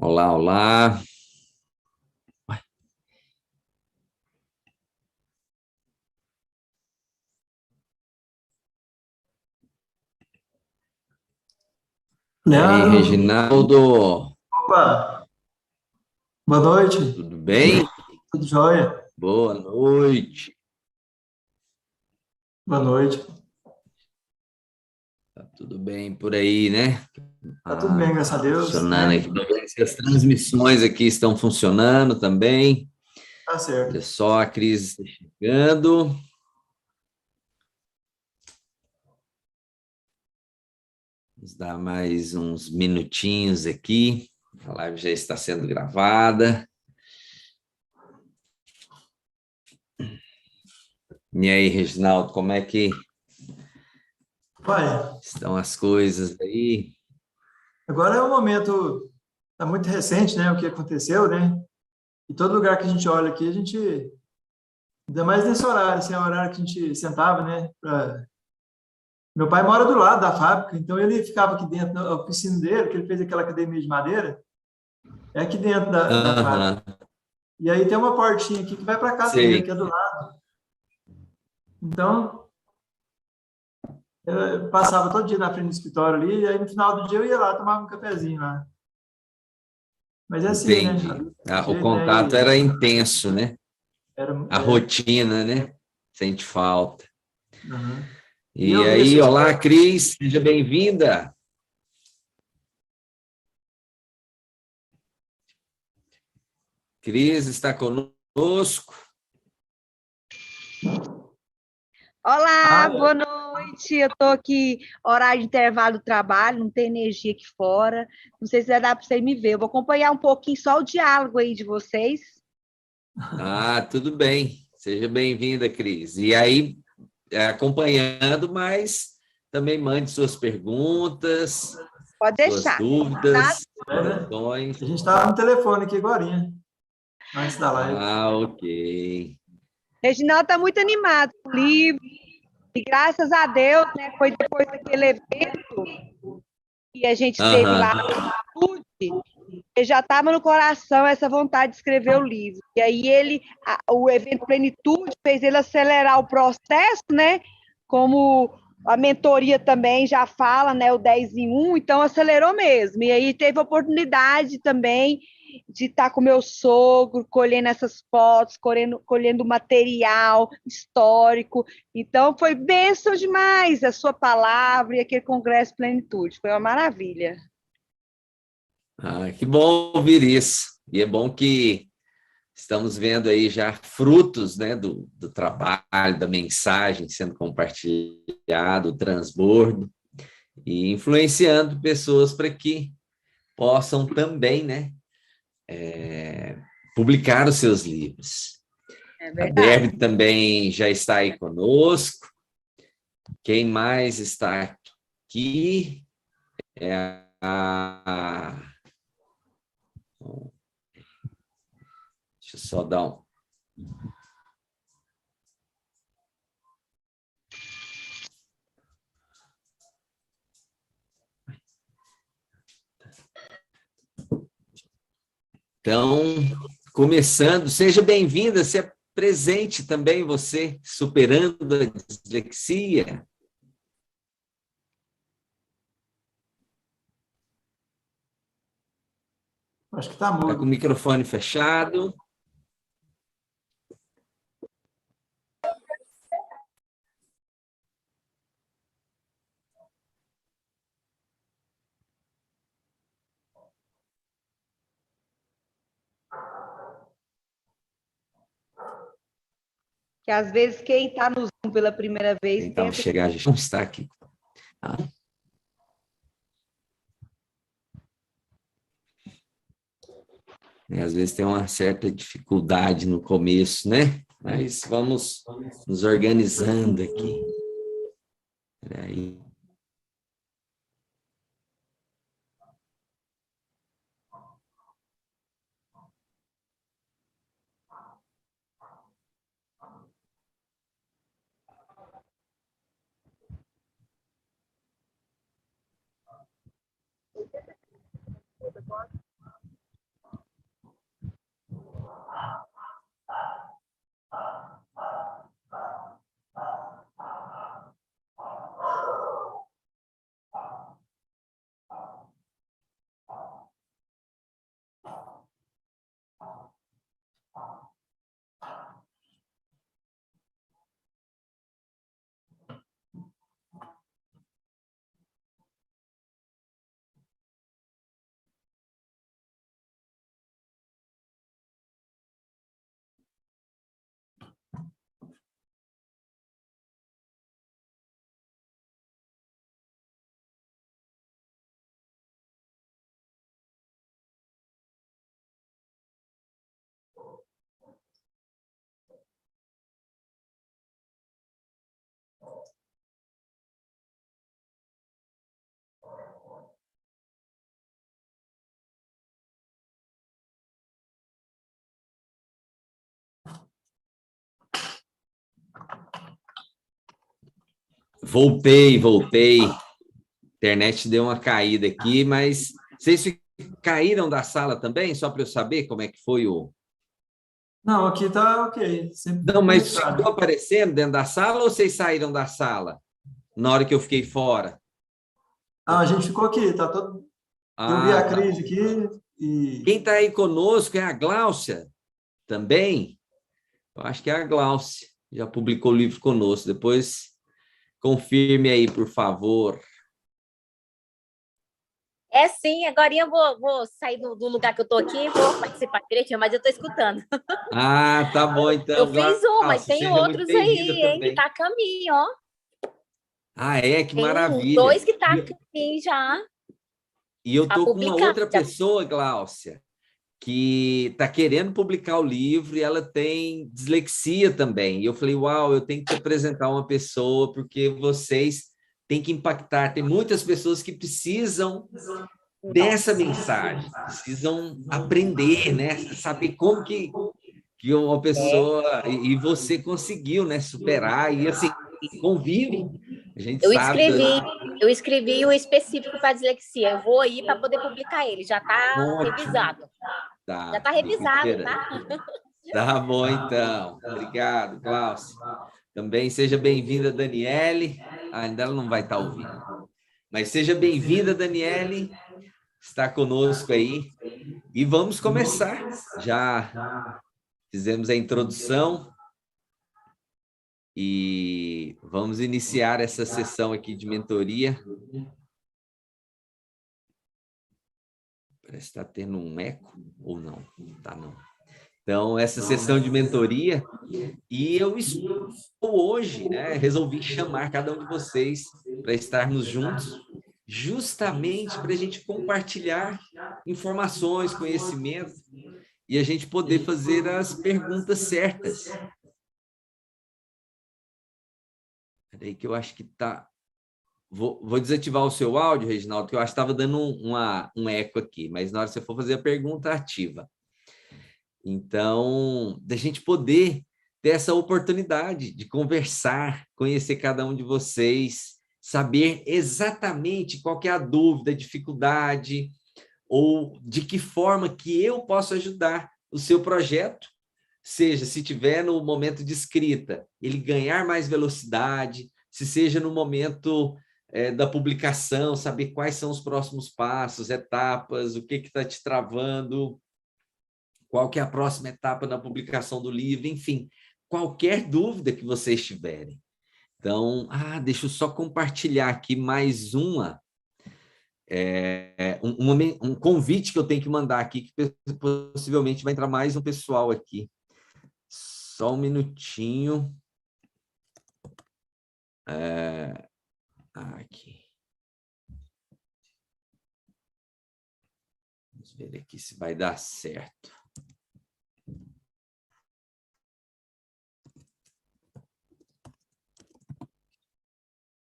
Olá, olá. E aí, Leandro, Reginaldo, opa, boa noite, tudo bem? tudo jóia? Boa noite. Boa noite, Tá tudo bem por aí, né? tá tudo bem, graças a Deus, Funcionando né? aqui. As transmissões aqui estão funcionando também. Tá Olha certo. só, a Cris está chegando. Vamos dar mais uns minutinhos aqui. A live já está sendo gravada. E aí, Reginaldo, como é que Pai, estão as coisas aí? agora é um momento, tá muito recente, né, o que aconteceu, né? E todo lugar que a gente olha aqui, a gente, ainda mais nesse horário, assim, é o horário que a gente sentava, né? Meu pai mora do lado da fábrica, então ele ficava aqui dentro, na oficina dele, que ele fez aquela academia de madeira, é aqui dentro da fábrica. Aham, E aí tem uma portinha aqui que vai para casa dele, sei. que é do lado. Então, eu passava todo dia na frente do escritório ali, e aí no final do dia eu ia lá, tomava um cafezinho lá. Mas é assim, né? A Entendi. vida desse O jeito, né? contato era intenso, né? Era, A rotina, né? Sente falta. aham. E E a aí, sua olá, esposa? Cris, seja bem-vinda. Cris está conosco. Ah, Olá, é. boa noite. Eu estou aqui, horário de intervalo do trabalho, não tem energia aqui fora. Não sei se vai dar para você me ver. Eu vou acompanhar um pouquinho só o diálogo aí de vocês. Tudo bem. Seja bem-vinda, Cris. E aí, acompanhando, mas também mande suas perguntas, Pode suas deixar. Tá? dúvidas, É, né? sugestões. A gente estava no telefone aqui agorinha, antes da live. Ok. Reginaldo está muito animado com o livro, e graças a Deus, né, foi depois daquele evento que a gente teve Aham. lá no estúdio, ele já estava no coração essa vontade de escrever o livro. E aí o evento Plenitude fez ele acelerar o processo, né? Como a mentoria também já fala, né? O 10 em 1, então acelerou mesmo. E aí teve a oportunidade também de estar com meu sogro, colhendo essas fotos, colhendo material histórico. Então foi bênção demais a sua palavra e aquele congresso Plenitude. Foi uma maravilha. Que bom ouvir isso. E é bom que estamos vendo aí já frutos, né, do trabalho, da mensagem sendo compartilhado, o transbordo, e influenciando pessoas para que possam também, né, publicar os seus livros. É A verdade. Derby também já está aí conosco. Quem mais está aqui é a... Deixa eu só dar um... Então, começando, seja bem-vinda, se presente também você, superando a dislexia. Acho que tá Está com o mudo. microfone fechado. Que às vezes quem está no Zoom pela primeira vez Tentava pensa chegar, a gente não está aqui. Ah, às vezes tem uma certa dificuldade no começo, né? Mas vamos nos organizando aqui. Peraí. Voltei. A internet deu uma caída aqui, mas vocês caíram da sala também? Só para eu saber como é que foi o... Não, aqui tá ok, sempre Não, mas ficou conectado. aparecendo dentro da sala ou vocês saíram da sala na hora que eu fiquei fora? Ah, a gente ficou aqui, tá todo. Eu vi Ah, a tá Cris bom. aqui e Quem está aí conosco é a Gláucia também. Eu acho que é a Gláucia. Já publicou o livro conosco. Depois confirme aí, por favor. É sim, agora eu vou sair do lugar que eu estou aqui e vou participar direitinho, mas eu estou escutando. Ah, tá bom Eu então, fiz um, mas Gláucia. tem Seja muito outros bem-vinda aí, hein, que também. tá a caminho, ó. Ah, é? Que Tem maravilha. dois que tá a caminho já E eu para tô com uma publicar. outra pessoa, Gláucia, que está querendo publicar o livro e ela tem dislexia também. E eu falei, uau, eu tenho que te apresentar uma pessoa, porque vocês têm que impactar. Tem muitas pessoas que precisam dessa mensagem, precisam aprender, né? Saber como que uma pessoa... E você conseguiu, né? Superar. E assim, convive. A gente Eu sabe... escrevi, eu escrevi o específico para dislexia. Eu vou ir para poder publicar ele. Já está Ótimo. revisado. Já Tá, está fico revisado, esperando. tá? Tá bom, então. Obrigado, Cláudio. Também seja bem-vinda, Daniele. Ah, ainda ela não vai estar ouvindo. Mas seja bem-vinda, Daniele. Está conosco aí. E vamos começar. Já fizemos a introdução e vamos iniciar essa sessão aqui de mentoria. Parece que está tendo um eco, ou não? Tá, não. Então, essa sessão de mentoria, e eu estou hoje, né, resolvi chamar cada um de vocês para estarmos juntos, justamente para a gente compartilhar informações, conhecimento, e a gente poder fazer as perguntas certas. Peraí que eu acho que está... Vou desativar o seu áudio, Reginaldo, que eu acho que estava dando um eco aqui, mas na hora que você for fazer a pergunta, ativa. Então, da gente poder ter essa oportunidade de conversar, conhecer cada um de vocês, saber exatamente qual que é a dúvida, a dificuldade, ou de que forma que eu posso ajudar o seu projeto, seja se tiver no momento de escrita, ele ganhar mais velocidade, se seja no momento da publicação, saber quais são os próximos passos, etapas, o que está te travando, qual que é a próxima etapa na publicação do livro, enfim, qualquer dúvida que vocês tiverem. Então, deixa eu só compartilhar aqui mais um convite que eu tenho que mandar aqui, que possivelmente vai entrar mais um pessoal aqui. Só um minutinho. Aqui. Vamos ver aqui se vai dar certo.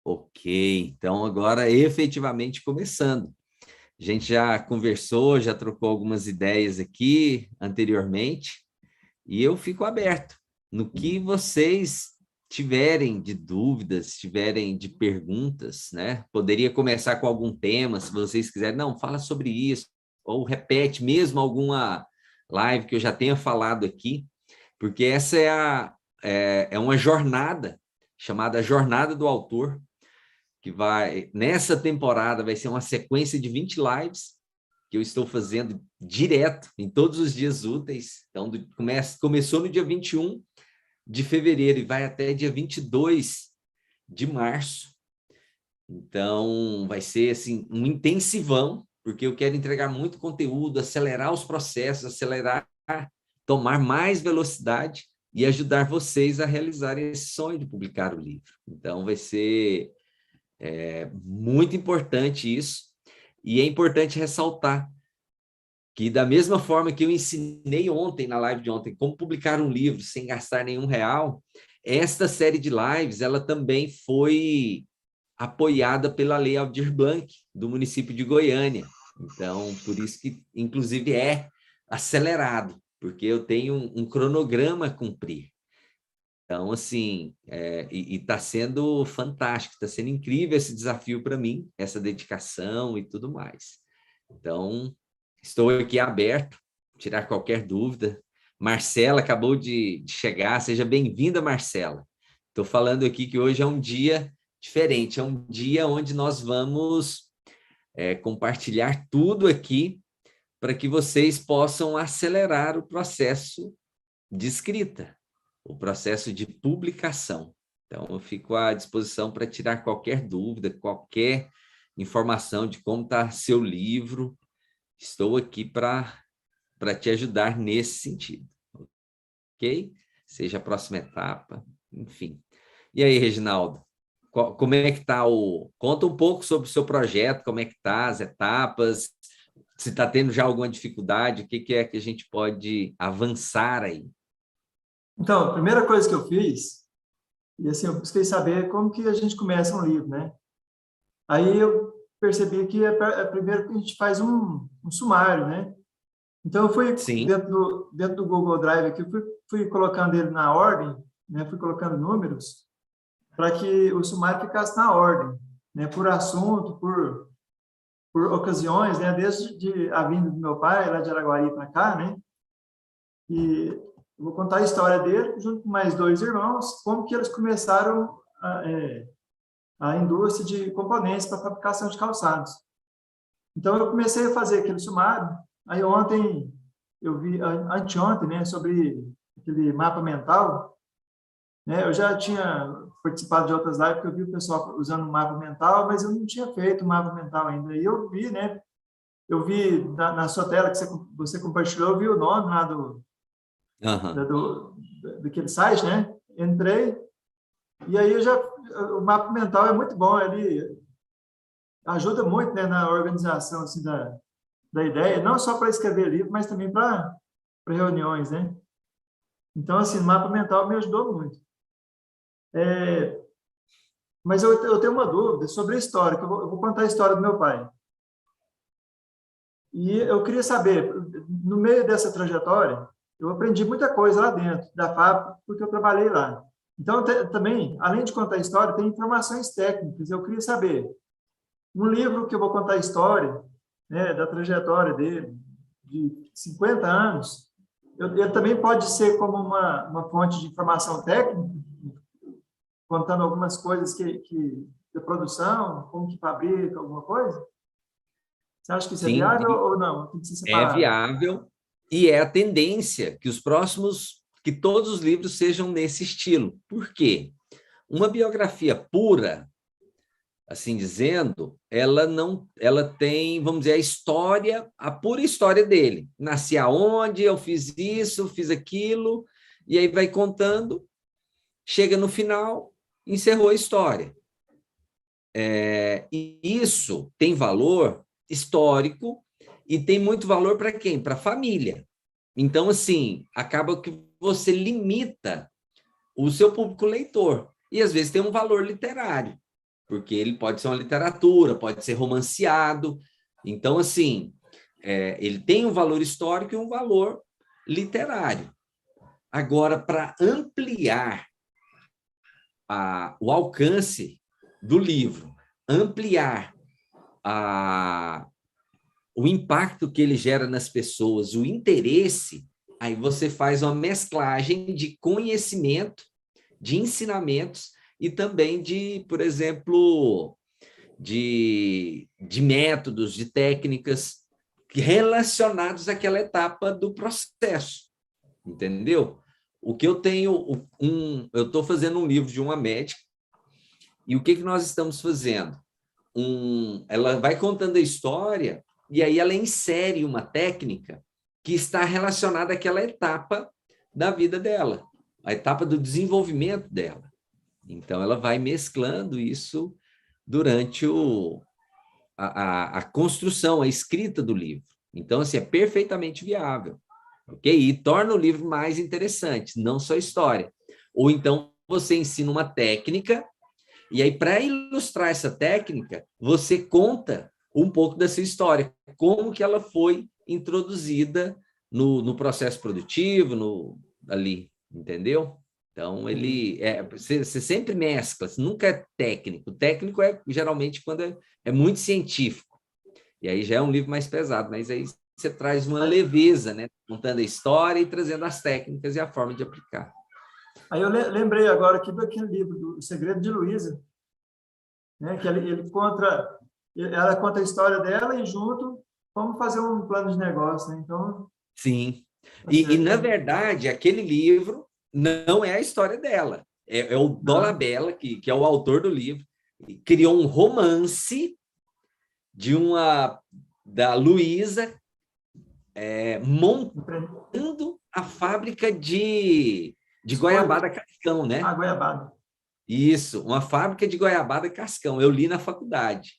Ok, então agora efetivamente começando. A gente já conversou, já trocou algumas ideias aqui anteriormente, e eu fico aberto no que vocês tiverem de dúvidas, tiverem de perguntas, né? Poderia começar com algum tema, se vocês quiserem, não, fala sobre isso, ou repete mesmo alguma live que eu já tenha falado aqui, porque essa é uma jornada chamada Jornada do Autor, que vai, nessa temporada, vai ser uma sequência de 20 lives que eu estou fazendo direto, em todos os dias úteis. Então, começou no dia 21 de fevereiro e vai até dia 22 de março. Então, vai ser assim, um intensivão, porque eu quero entregar muito conteúdo, acelerar os processos, tomar mais velocidade e ajudar vocês a realizarem esse sonho de publicar o livro. Então, vai ser muito importante isso, e é importante ressaltar que, da mesma forma que eu ensinei ontem, na live de ontem, como publicar um livro sem gastar nenhum real, esta série de lives, ela também foi apoiada pela Lei Aldir Blanc, do município de Goiânia. Então, por isso que, inclusive, é acelerado, porque eu tenho um cronograma a cumprir. Então, assim, e está sendo fantástico, está sendo incrível esse desafio para mim, essa dedicação e tudo mais. Então, estou aqui aberto, tirar qualquer dúvida. Marcela acabou de chegar, seja bem-vinda, Marcela. Estou falando aqui que hoje é um dia diferente, é um dia onde nós vamos compartilhar tudo aqui para que vocês possam acelerar o processo de escrita, o processo de publicação. Então, eu fico à disposição para tirar qualquer dúvida, qualquer informação de como está seu livro. Estou aqui para te ajudar nesse sentido, ok? Seja a próxima etapa, enfim. E aí, Reginaldo, como é que está Conta um pouco sobre o seu projeto, como é que está as etapas, se está tendo já alguma dificuldade, o que é que a gente pode avançar aí? Então, a primeira coisa que eu fiz, e assim, eu busquei saber como que a gente começa um livro, né? Aí eu percebi que primeiro que a gente faz um sumário, né? Então, eu fui Sim. dentro do Google Drive aqui, fui colocando ele na ordem, né? Fui colocando números para que o sumário ficasse na ordem, né? Por assunto, por ocasiões, né? Desde a vinda do meu pai, lá de Araguari para cá, né? E eu vou contar a história dele, junto com mais 2 irmãos, como que eles começaram a indústria de componentes para fabricação de calçados. Então, eu comecei a fazer aquele sumário. Aí, ontem, eu vi, anteontem, né, sobre aquele mapa mental, né, eu já tinha participado de outras lives, porque eu vi o pessoal usando o mapa mental, mas eu não tinha feito o mapa mental ainda. E eu vi, né, na sua tela que você compartilhou, eu vi o nome lá daquele site, né? Entrei, e aí o mapa mental é muito bom, ele ajuda muito, né, na organização assim, da ideia, não só para escrever livro, mas também para reuniões, né? Então, assim, o mapa mental me ajudou muito. Mas eu tenho uma dúvida sobre a história, que eu vou contar a história do meu pai. E eu queria saber, no meio dessa trajetória, eu aprendi muita coisa lá dentro da fábrica, porque eu trabalhei lá. Então, também, além de contar a história, tem informações técnicas. Eu queria saber, no livro que eu vou contar a história, né, da trajetória dele, de 50 anos, ele também pode ser como uma fonte de informação técnica, contando algumas coisas da produção, como que fabrica, alguma coisa? Você acha que isso é Sim, viável ou não? Tem que ser é separado? viável e é a tendência que todos os livros sejam nesse estilo. Por quê? Uma biografia pura, assim dizendo, ela tem, vamos dizer, a pura história dele. Nasci aonde, eu fiz isso, fiz aquilo, e aí vai contando, chega no final, encerrou a história. E isso tem valor histórico e tem muito valor para quem? Para a família. Então, assim, acaba que você limita o seu público leitor. E, às vezes, tem um valor literário, porque ele pode ser uma literatura, pode ser romanceado. Então, assim, ele tem um valor histórico e um valor literário. Agora, para ampliar o alcance do livro, ampliar o impacto que ele gera nas pessoas, o interesse, aí você faz uma mesclagem de conhecimento, de ensinamentos e também de, por exemplo, de métodos, de técnicas relacionados àquela etapa do processo, entendeu? O que eu tenho, eu estou fazendo um livro de uma médica, e o que nós estamos fazendo? Ela vai contando a história, e aí ela insere uma técnica que está relacionada àquela etapa da vida dela, a etapa do desenvolvimento dela. Então, ela vai mesclando isso durante a construção, a escrita do livro. Então, assim, é perfeitamente viável, ok? E torna o livro mais interessante, não só a história. Ou então, você ensina uma técnica, e aí, para ilustrar essa técnica, você conta um pouco dessa história, como que ela foi introduzida no processo produtivo, ali, entendeu? Então, você sempre mescla, você nunca é técnico. O técnico é geralmente quando é muito científico. E aí já é um livro mais pesado, mas aí você traz uma leveza, né? Contando a história e trazendo as técnicas e a forma de aplicar. Aí eu lembrei agora aqui daquele livro, do O Segredo de Luísa, né? Que ela conta a história dela e junto como fazer um plano de negócio, né? Então, sim. E na verdade, aquele livro não é a história dela. É o Dolabella, que é o autor do livro, criou um romance da Luísa montando a fábrica de goiabada cascão, né? Goiabada. Isso, uma fábrica de goiabada cascão. Eu li na faculdade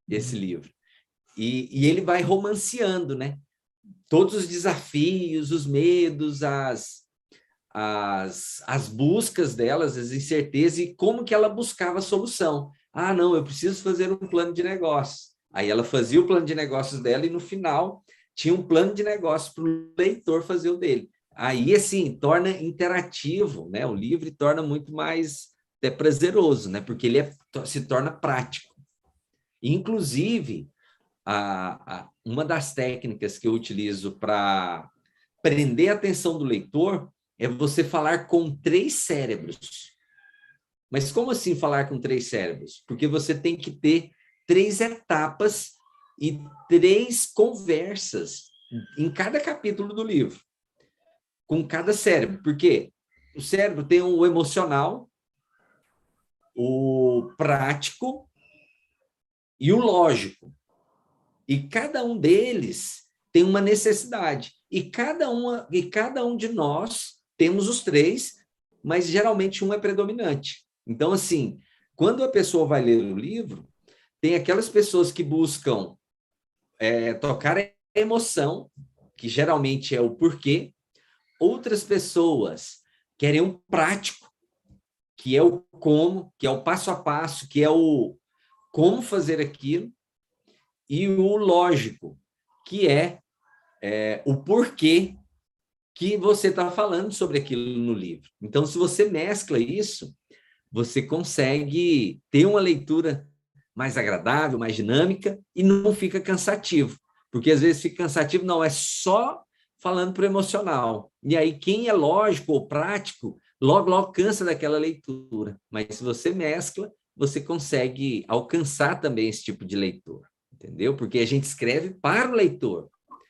esse livro. E ele vai romanceando, né? Todos os desafios, os medos, as buscas delas, as incertezas e como que ela buscava a solução. Ah, não, eu preciso fazer um plano de negócios. Aí ela fazia o plano de negócios dela e no final tinha um plano de negócios para o leitor fazer o dele. Aí, assim, torna interativo, né? O livro torna muito mais até prazeroso, né? Porque ele se torna prático. Inclusive, uma das técnicas que eu utilizo para prender a atenção do leitor é você falar com 3 cérebros. Mas como assim falar com 3 cérebros? Porque você tem que ter 3 etapas e 3 conversas em cada capítulo do livro, com cada cérebro. Porque o cérebro tem o emocional, o prático e o lógico. E cada um deles tem uma necessidade. E cada um de nós temos os 3, mas geralmente um é predominante. Então, assim, quando a pessoa vai ler o livro, tem aquelas pessoas que buscam tocar a emoção, que geralmente é o porquê. Outras pessoas querem um prático, que é o como, que é o passo a passo, que é o como fazer aquilo. E o lógico, que é o porquê que você está falando sobre aquilo no livro. Então, se você mescla isso, você consegue ter uma leitura mais agradável, mais dinâmica e não fica cansativo. Porque às vezes fica cansativo, não, é só falando para o emocional. E aí, quem é lógico ou prático, logo cansa daquela leitura. Mas se você mescla, você consegue alcançar também esse tipo de leitor. Entendeu? Porque a gente escreve para o leitor,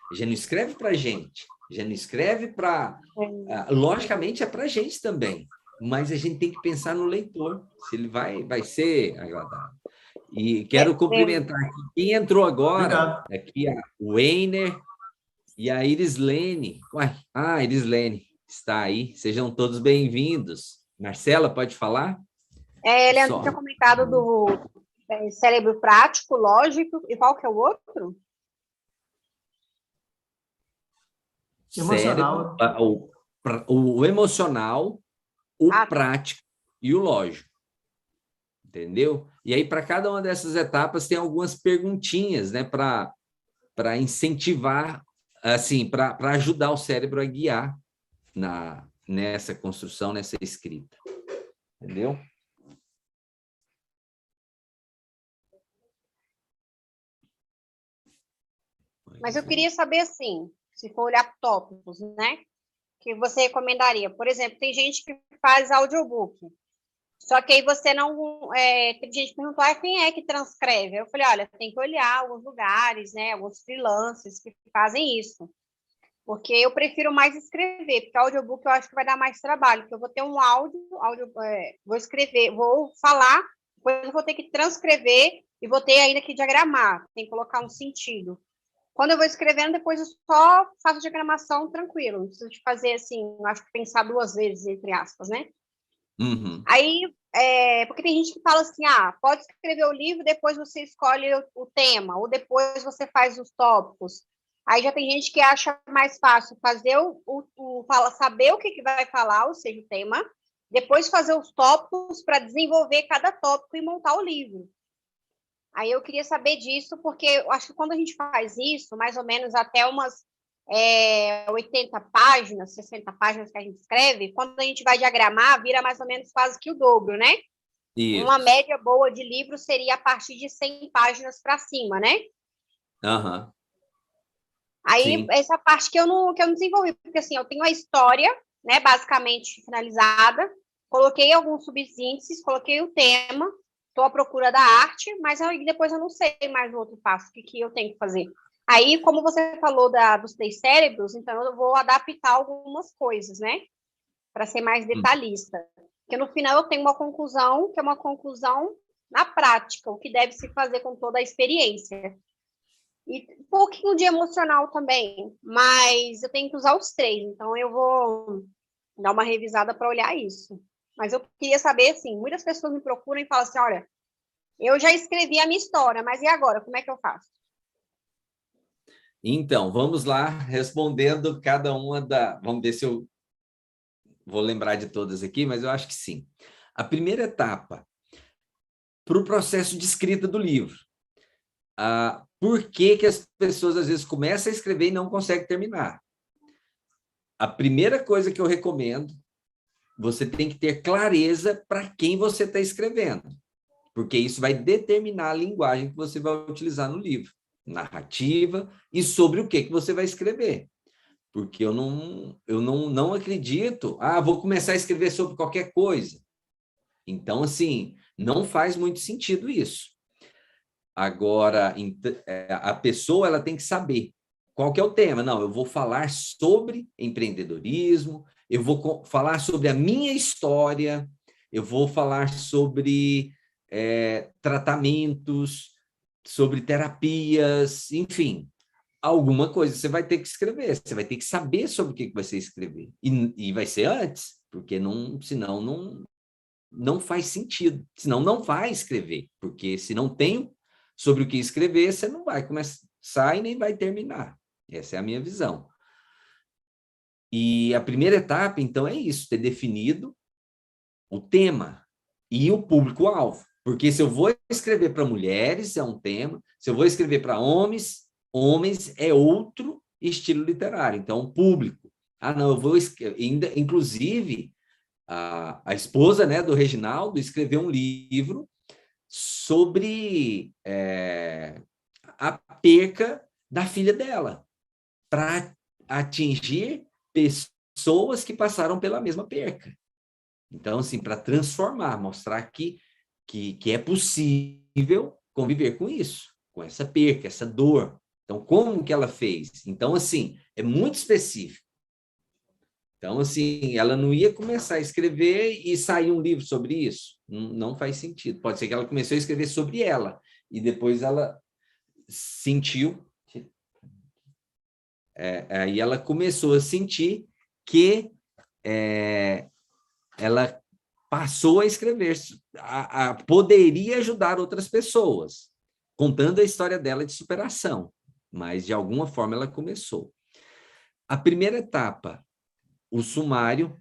a gente não escreve para a gente, a gente não escreve para... logicamente é para a gente também, mas a gente tem que pensar no leitor, se ele vai ser agradável. E quero cumprimentar aqui quem entrou agora, aqui o Weiner e a Irislene. A Irislene está aí, sejam todos bem-vindos. Marcela, pode falar? Ele tinha comentado do cérebro prático, lógico, e qual que é o outro? Emocional. O emocional, o prático e o lógico. Entendeu? E aí, para cada uma dessas etapas, tem algumas perguntinhas, né? Para incentivar, assim, para ajudar o cérebro a guiar nessa construção, nessa escrita. Entendeu? Mas eu queria saber, assim, se for olhar tópicos, né? Que você recomendaria. Por exemplo, tem gente que faz audiobook. Só que aí você não... tem gente que perguntou, quem é que transcreve? Eu falei, olha, tem que olhar alguns lugares, né? Alguns freelancers que fazem isso. Porque eu prefiro mais escrever, porque audiobook eu acho que vai dar mais trabalho, porque eu vou ter um áudio vou escrever, vou falar, depois eu vou ter que transcrever e vou ter ainda que diagramar, tem que colocar um sentido. Quando eu vou escrevendo, depois eu só faço diagramação tranquilo, não preciso de fazer assim, acho que pensar 2 vezes, entre aspas, né? Uhum. Aí, porque tem gente que fala assim, pode escrever o livro, depois você escolhe o tema, ou depois você faz os tópicos. Aí já tem gente que acha mais fácil fazer saber o que vai falar, ou seja, o tema, depois fazer os tópicos para desenvolver cada tópico e montar o livro. Aí eu queria saber disso, porque eu acho que quando a gente faz isso, mais ou menos até umas 80 páginas, 60 páginas que a gente escreve, quando a gente vai diagramar, vira mais ou menos quase que o dobro, né? Isso. Uma média boa de livro seria a partir de 100 páginas para cima, né? Aham. Aí, Sim. essa parte que eu não desenvolvi, porque assim, eu tenho a história, né, basicamente finalizada, coloquei alguns subíndices, coloquei o tema, estou à procura da arte, mas aí depois eu não sei mais o outro passo, o que eu tenho que fazer. Aí, como você falou dos 3 cérebros, então eu vou adaptar algumas coisas, né, para ser mais detalhista. Porque no final eu tenho uma conclusão, que é uma conclusão na prática, o que deve se fazer com toda a experiência. E um pouquinho de emocional também, mas eu tenho que usar os 3, então eu vou dar uma revisada para olhar isso. Mas eu queria saber, assim, muitas pessoas me procuram e falam assim, olha, eu já escrevi a minha história, mas e agora? Como é que eu faço? Então, vamos lá, respondendo cada uma Vamos ver se eu vou lembrar de todas aqui, mas eu acho que sim. A primeira etapa, para o processo de escrita do livro. Por que as pessoas, às vezes, começam a escrever e não conseguem terminar? A primeira coisa que eu recomendo, você tem que ter clareza para quem você está escrevendo, porque isso vai determinar a linguagem que você vai utilizar no livro, narrativa e sobre o que você vai escrever. Porque eu não acredito, vou começar a escrever sobre qualquer coisa. Então, assim, não faz muito sentido isso. Agora, a pessoa ela tem que saber qual que é o tema. Não, eu vou falar sobre empreendedorismo, eu vou falar sobre a minha história, eu vou falar sobre tratamentos, sobre terapias, enfim, alguma coisa você vai ter que escrever, você vai ter que saber sobre o que vai ser escrever. E vai ser antes, porque senão não faz sentido. Senão não vai escrever, porque se não tem sobre o que escrever, você não vai começar e nem vai terminar. Essa é a minha visão. E a primeira etapa, então, é isso, ter definido o tema e o público-alvo. Porque se eu vou escrever para mulheres, é um tema. Se eu vou escrever para homens é outro estilo literário. Então, o público. Não, eu vou... Inclusive, a esposa, né, do Reginaldo escreveu um livro sobre a perca da filha dela, para atingir pessoas que passaram pela mesma perca. Então, assim, para transformar, mostrar que é possível conviver com isso, com essa perca, essa dor. Então, como que ela fez? Então, assim, é muito específico. Então, assim, ela não ia começar a escrever e sair um livro sobre isso. Não faz sentido. Pode ser que ela começou a escrever sobre ela e depois ela sentiu... aí ela começou a sentir que ela passou a escrever, poderia ajudar outras pessoas, contando a história dela de superação, mas de alguma forma ela começou. A primeira etapa, o sumário.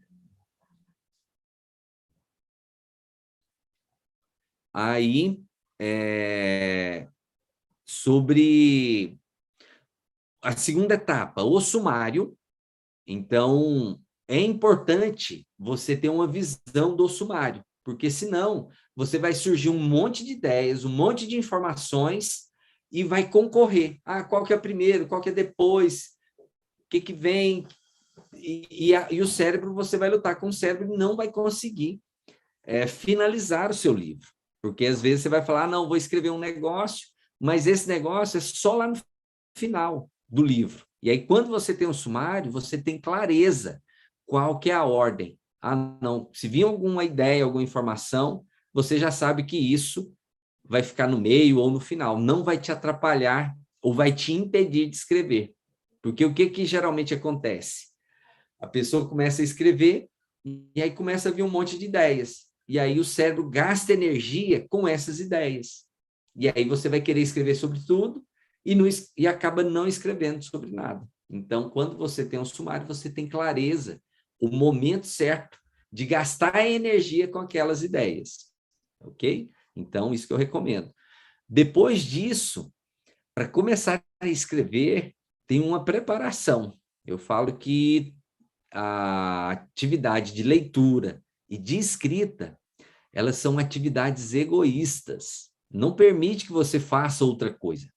Aí, sobre a segunda etapa, o sumário. Então, é importante você ter uma visão do sumário, porque senão você vai surgir um monte de ideias, um monte de informações e vai concorrer. Qual que é primeiro, qual que é depois, o que vem... E o cérebro, você vai lutar com o cérebro e não vai conseguir finalizar o seu livro. Porque às vezes você vai falar, não, vou escrever um negócio, mas esse negócio é só lá no final do livro. E aí, quando você tem um sumário, você tem clareza qual que é a ordem. Não, se vir alguma ideia, alguma informação, você já sabe que isso vai ficar no meio ou no final. Não vai te atrapalhar ou vai te impedir de escrever. Porque o que geralmente acontece? A pessoa começa a escrever e aí começa a vir um monte de ideias. E aí o cérebro gasta energia com essas ideias. E aí você vai querer escrever sobre tudo e acaba não escrevendo sobre nada. Então, quando você tem um sumário, você tem clareza, o momento certo de gastar a energia com aquelas ideias. Ok? Então, isso que eu recomendo. Depois disso, para começar a escrever, tem uma preparação. Eu falo que a atividade de leitura e de escrita, elas são atividades egoístas. Não permite que você faça outra coisa.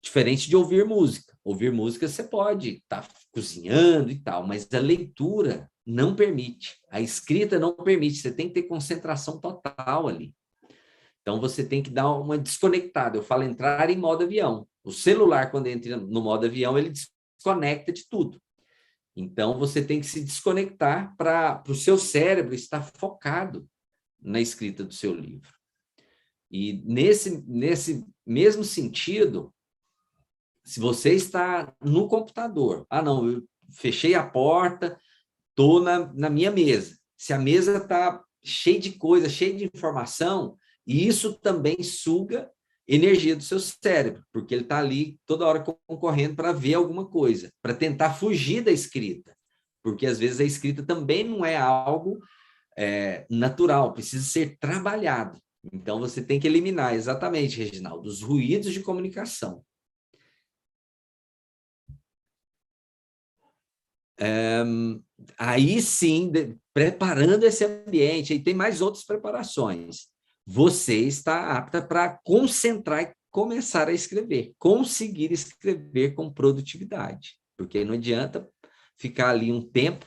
Diferente de ouvir música. Ouvir música você pode estar cozinhando e tal, mas a leitura não permite. A escrita não permite. Você tem que ter concentração total ali. Então, você tem que dar uma desconectada. Eu falo entrar em modo avião. O celular, quando entra no modo avião, ele desconecta de tudo. Então, você tem que se desconectar para o seu cérebro estar focado na escrita do seu livro. E nesse mesmo sentido, se você está no computador, não, eu fechei a porta, estou na minha mesa. Se a mesa está cheia de coisa, cheia de informação, isso também suga energia do seu cérebro, porque ele está ali toda hora concorrendo para ver alguma coisa, para tentar fugir da escrita, porque às vezes a escrita também não é algo natural, precisa ser trabalhado. Então, você tem que eliminar, exatamente, Reginaldo, os ruídos de comunicação. Aí sim, preparando esse ambiente, aí tem mais outras preparações. Você está apta para concentrar e começar a escrever, conseguir escrever com produtividade, porque não adianta ficar ali um tempo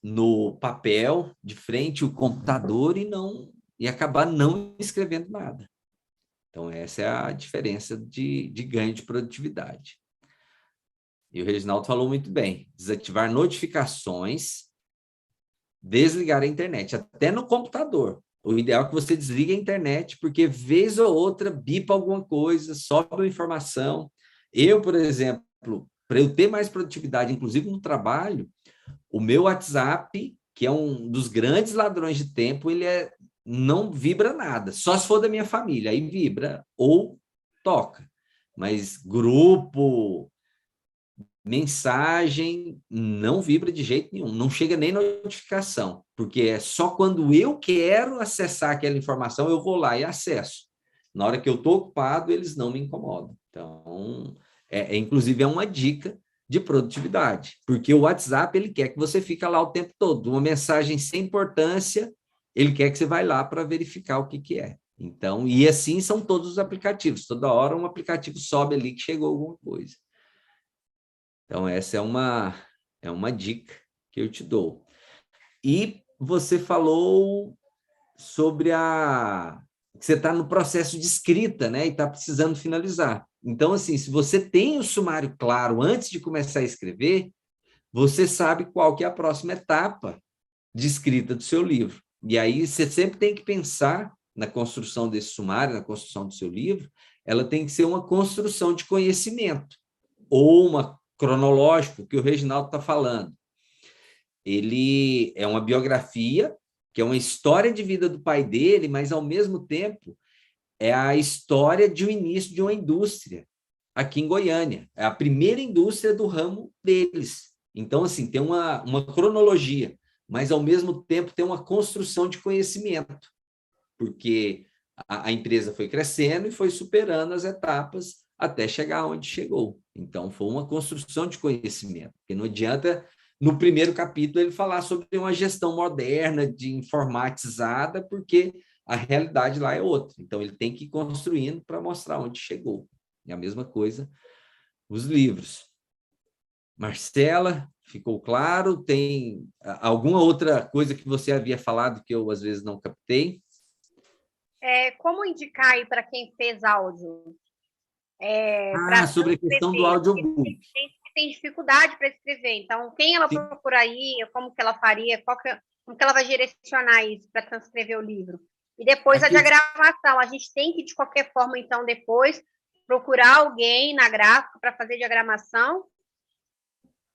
no papel, de frente ao computador e acabar não escrevendo nada. Então, essa é a diferença de ganho de produtividade. E o Reginaldo falou muito bem, desativar notificações, desligar a internet, até no computador. O ideal é que você desligue a internet, porque vez ou outra bipa alguma coisa, sobe uma informação. Eu, por exemplo, para eu ter mais produtividade, inclusive no trabalho, o meu WhatsApp, que é um dos grandes ladrões de tempo, ele não vibra nada, só se for da minha família, aí vibra ou toca. Mas grupo, mensagem, não vibra de jeito nenhum, não chega nem notificação, porque é só quando eu quero acessar aquela informação, eu vou lá e acesso. Na hora que eu estou ocupado, eles não me incomodam. Então, inclusive, é uma dica de produtividade, porque o WhatsApp, ele quer que você fique lá o tempo todo, uma mensagem sem importância, ele quer que você vá lá para verificar o que é. Então, e assim são todos os aplicativos, toda hora um aplicativo sobe ali que chegou alguma coisa. Então, essa é uma dica que eu te dou. E você falou sobre que você está no processo de escrita, né? E está precisando finalizar. Então, assim, se você tem o sumário claro antes de começar a escrever, você sabe qual que é a próxima etapa de escrita do seu livro. E aí você sempre tem que pensar na construção desse sumário, na construção do seu livro, ela tem que ser uma construção de conhecimento, ou uma cronológico, que o Reginaldo está falando. Ele é uma biografia, que é uma história de vida do pai dele, mas, ao mesmo tempo, é a história de um início de uma indústria aqui em Goiânia. É a primeira indústria do ramo deles. Então, assim, tem uma cronologia, mas, ao mesmo tempo, tem uma construção de conhecimento, porque a empresa foi crescendo e foi superando as etapas até chegar onde chegou. Então, foi uma construção de conhecimento, porque não adianta, no primeiro capítulo, ele falar sobre uma gestão moderna, de informatizada, porque a realidade lá é outra. Então, ele tem que ir construindo para mostrar onde chegou. E a mesma coisa, os livros. Marcela, ficou claro? Tem alguma outra coisa que você havia falado que eu, às vezes, não captei? Como indicar aí para quem fez áudio? Sobre a questão do audiobook. Tem dificuldade para escrever. Então, quem ela procura aí, como que ela faria, como que ela vai direcionar isso para transcrever o livro? E depois a diagramação. A gente tem que, de qualquer forma, então, depois, procurar alguém na gráfica para fazer diagramação?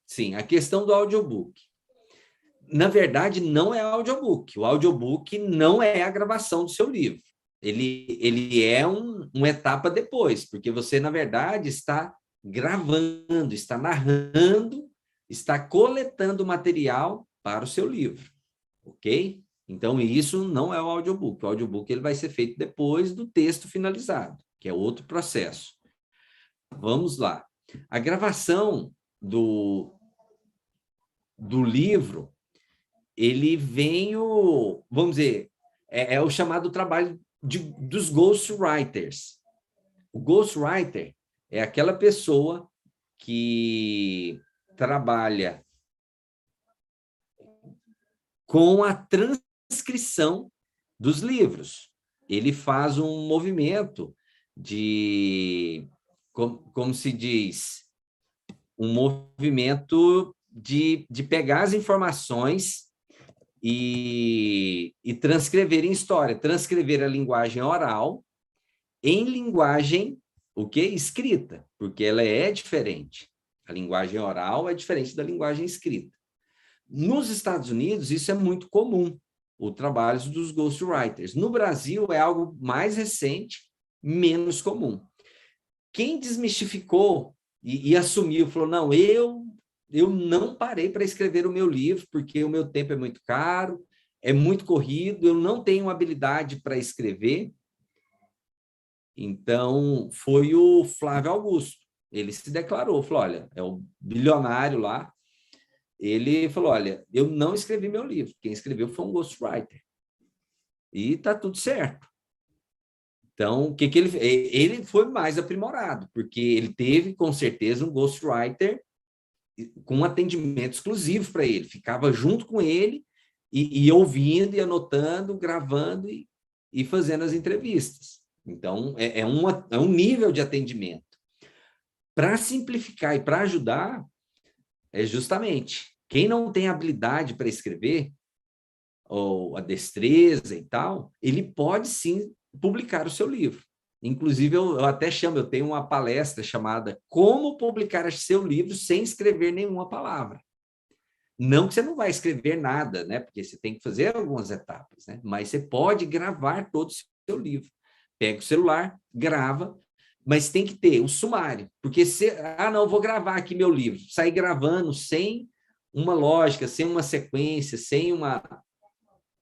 Sim, a questão do audiobook. Na verdade, não é audiobook. O audiobook não é a gravação do seu livro. Ele é uma etapa depois, porque você, na verdade, está gravando, está narrando, está coletando material para o seu livro, ok? Então, isso não é o audiobook. O audiobook ele vai ser feito depois do texto finalizado, que é outro processo. Vamos lá. A gravação do livro, ele vem vamos dizer, é o chamado trabalho dos ghostwriters. O ghostwriter é aquela pessoa que trabalha com a transcrição dos livros. Ele faz um movimento como se diz, um movimento de pegar as informações e transcrever em história, transcrever a linguagem oral em linguagem escrita, porque ela é diferente. A linguagem oral é diferente da linguagem escrita. Nos Estados Unidos, isso é muito comum, o trabalho dos ghostwriters. No Brasil, é algo mais recente, menos comum. Quem desmistificou e assumiu, falou, não, eu não parei para escrever o meu livro, porque o meu tempo é muito caro, é muito corrido, eu não tenho habilidade para escrever. Então, foi o Flávio Augusto. Ele se declarou, falou, olha, é o bilionário lá. Ele falou, olha, eu não escrevi meu livro, quem escreveu foi um ghostwriter. E está tudo certo. Então, o que ele fez? Ele foi mais aprimorado, porque ele teve, com certeza, um ghostwriter com um atendimento exclusivo para ele. Ficava junto com ele e ouvindo, e anotando, gravando e fazendo as entrevistas. Então, é um nível de atendimento. Para simplificar e para ajudar, é justamente quem não tem habilidade para escrever, ou a destreza e tal, ele pode sim publicar o seu livro. Inclusive, eu até eu tenho uma palestra chamada Como Publicar seu livro sem escrever nenhuma palavra. Não que você não vai escrever nada, né? Porque você tem que fazer algumas etapas, né? Mas você pode gravar todo o seu livro. Pega o celular, grava, mas tem que ter o sumário. Porque não, vou gravar aqui meu livro. Sair gravando sem uma lógica, sem uma sequência, sem uma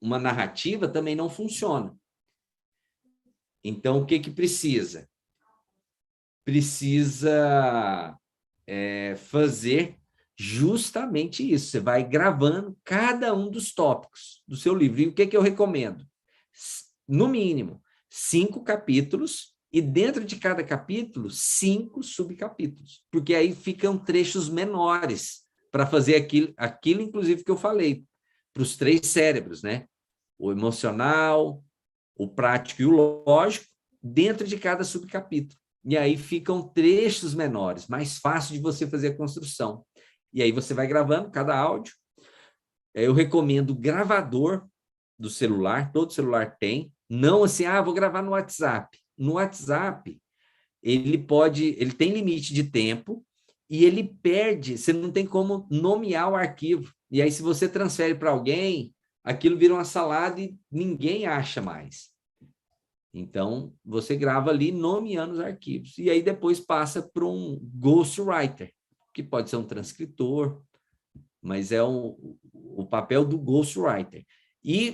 narrativa, também não funciona. Então, o que precisa? Precisa fazer justamente isso. Você vai gravando cada um dos tópicos do seu livro. E o que eu recomendo? No mínimo, 5 capítulos, e dentro de cada capítulo, 5 subcapítulos. Porque aí ficam trechos menores para fazer aquilo, inclusive, que eu falei, para os 3 cérebros, né? O emocional, o prático e o lógico, dentro de cada subcapítulo. E aí ficam trechos menores, mais fácil de você fazer a construção. E aí você vai gravando cada áudio. Eu recomendo o gravador do celular, todo celular tem. Não assim, vou gravar no WhatsApp. No WhatsApp, ele tem limite de tempo e ele perde, você não tem como nomear o arquivo. E aí, se você transfere para alguém, aquilo vira uma salada e ninguém acha mais. Então, você grava ali nomeando os arquivos. E aí, depois passa para um ghostwriter, que pode ser um transcritor, mas é o papel do ghostwriter.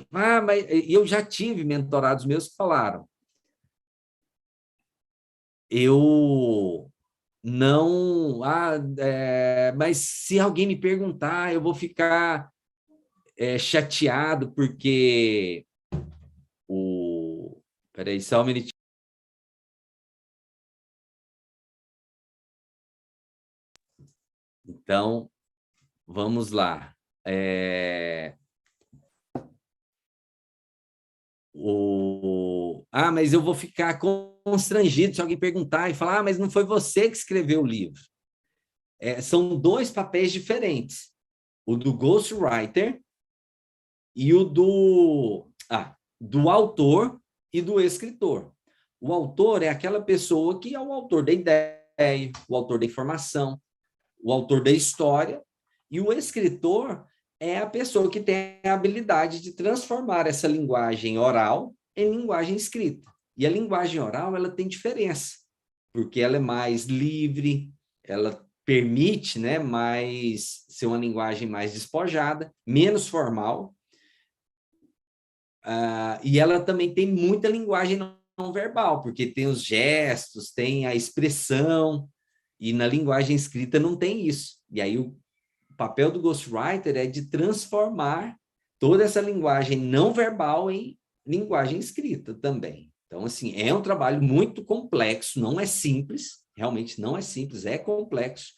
Mas eu já tive mentorados meus que falaram, eu não... mas se alguém me perguntar, eu vou ficar chateado, porque Peraí, só um minutinho. Então, vamos lá. Mas eu vou ficar constrangido se alguém perguntar e falar, mas não foi você que escreveu o livro. São 2 papéis diferentes. O do ghostwriter e o do autor e do escritor. O autor é aquela pessoa que é o autor da ideia, o autor da informação, o autor da história, e o escritor é a pessoa que tem a habilidade de transformar essa linguagem oral em linguagem escrita. E a linguagem oral, ela tem diferença, porque ela é mais livre, ela permite, né, ser uma linguagem mais despojada, menos formal, e ela também tem muita linguagem não verbal, porque tem os gestos, tem a expressão. E na linguagem escrita não tem isso. E aí o papel do ghostwriter é de transformar toda essa linguagem não verbal em linguagem escrita também. Então, assim, é um trabalho muito complexo, não é simples, realmente não é simples, é complexo,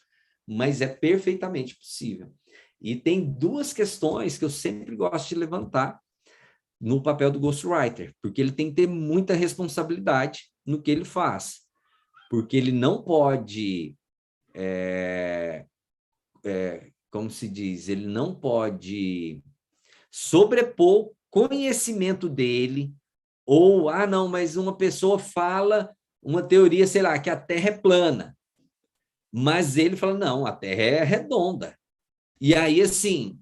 mas é perfeitamente possível. E tem duas questões que eu sempre gosto de levantar no papel do ghostwriter, porque ele tem que ter muita responsabilidade no que ele faz, porque ele não pode, como se diz, ele não pode sobrepor o conhecimento dele, ou, não, mas uma pessoa fala uma teoria, sei lá, que a Terra é plana, mas ele fala, não, a Terra é redonda. E aí, assim,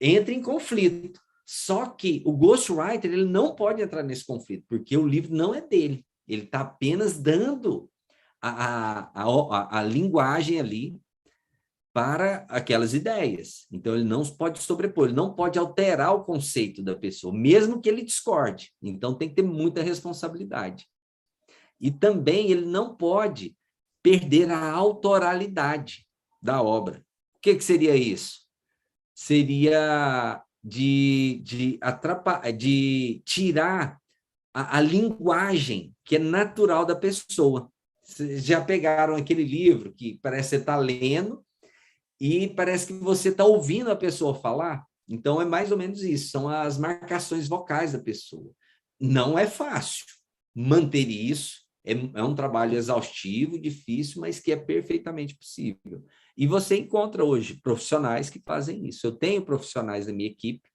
entra em conflito. Só que o ghostwriter, ele não pode entrar nesse conflito, porque o livro não é dele. Ele está apenas dando a linguagem ali para aquelas ideias. Então, ele não pode sobrepor, ele não pode alterar o conceito da pessoa, mesmo que ele discorde. Então, tem que ter muita responsabilidade. E também ele não pode perder a autoralidade da obra. O que seria isso? Seria de tirar a linguagem que é natural da pessoa. Vocês já pegaram aquele livro que parece que você está lendo e parece que você está ouvindo a pessoa falar? Então, é mais ou menos isso, são as marcações vocais da pessoa. Não é fácil manter isso, é um trabalho exaustivo, difícil, mas que é perfeitamente possível. E você encontra hoje profissionais que fazem isso. Eu tenho profissionais da minha equipe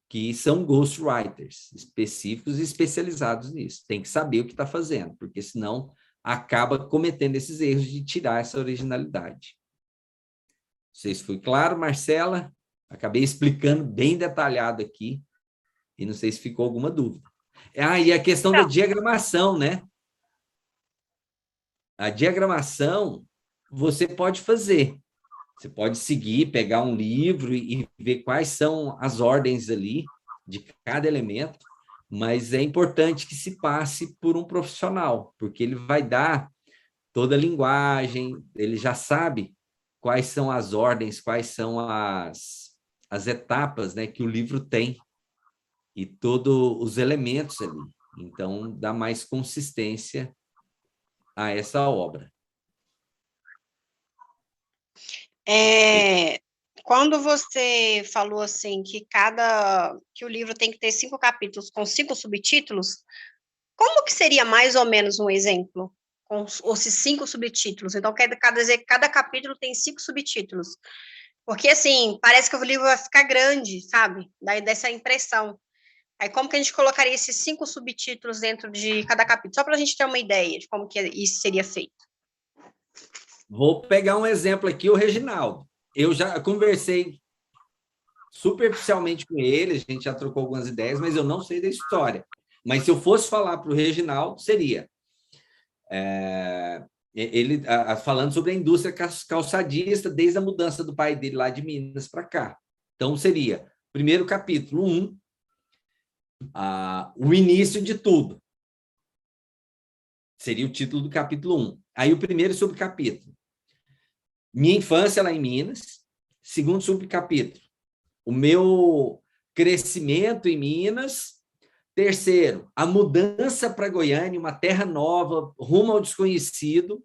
que são ghostwriters específicos e especializados nisso. Tem que saber o que está fazendo, porque senão acaba cometendo esses erros de tirar essa originalidade. Não sei se foi claro, Marcela. Acabei explicando bem detalhado aqui. E não sei se ficou alguma dúvida. E a questão da diagramação, né? A diagramação você pode fazer. Você pode seguir, pegar um livro e ver quais são as ordens ali de cada elemento, mas é importante que se passe por um profissional, porque ele vai dar toda a linguagem, ele já sabe quais são as ordens, quais são as etapas, né, que o livro tem e todos os elementos ali. Então, dá mais consistência a essa obra. Quando você falou assim que o livro tem que ter 5 capítulos com 5 subtítulos, como que seria mais ou menos um exemplo com esses 5 subtítulos? Então, quer dizer que cada capítulo tem 5 subtítulos. Porque, assim, parece que o livro vai ficar grande, sabe? Daí dessa impressão. Aí, como que a gente colocaria esses 5 subtítulos dentro de cada capítulo? Só para a gente ter uma ideia de como que isso seria feito. Vou pegar um exemplo aqui, o Reginaldo. Eu já conversei superficialmente com ele, a gente já trocou algumas ideias, mas eu não sei da história. Mas se eu fosse falar para o Reginaldo, seria ele falando sobre a indústria calçadista desde a mudança do pai dele lá de Minas para cá. Então, seria, primeiro capítulo 1, o início de tudo. Seria o título do capítulo 1. Aí o primeiro subcapítulo. Minha infância lá em Minas. Segundo subcapítulo. O meu crescimento em Minas. Terceiro, a mudança para Goiânia, uma terra nova, rumo ao desconhecido.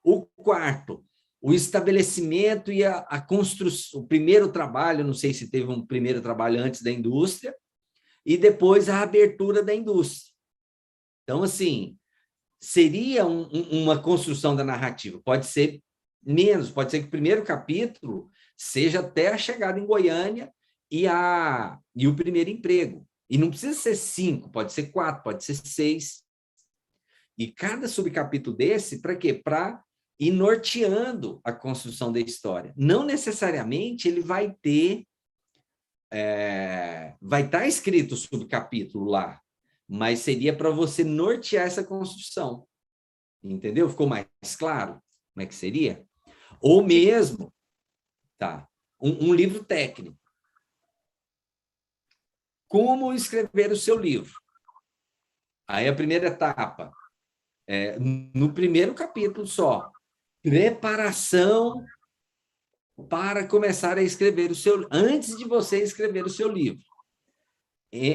O quarto, o estabelecimento e a construção, o primeiro trabalho, não sei se teve um primeiro trabalho antes da indústria, e depois a abertura da indústria. Então, assim, seria uma construção da narrativa. Pode ser menos, pode ser que o primeiro capítulo seja até a chegada em Goiânia e o primeiro emprego. E não precisa ser 5, pode ser 4, pode ser 6. E cada subcapítulo desse, para quê? Para ir norteando a construção da história. Não necessariamente ele vai ter... vai estar escrito o subcapítulo lá, mas seria para você nortear essa construção. Entendeu? Ficou mais claro como é que seria? Ou mesmo, um livro técnico. Como escrever o seu livro? Aí a primeira etapa, no primeiro capítulo só, preparação para começar a escrever antes de você escrever o seu livro.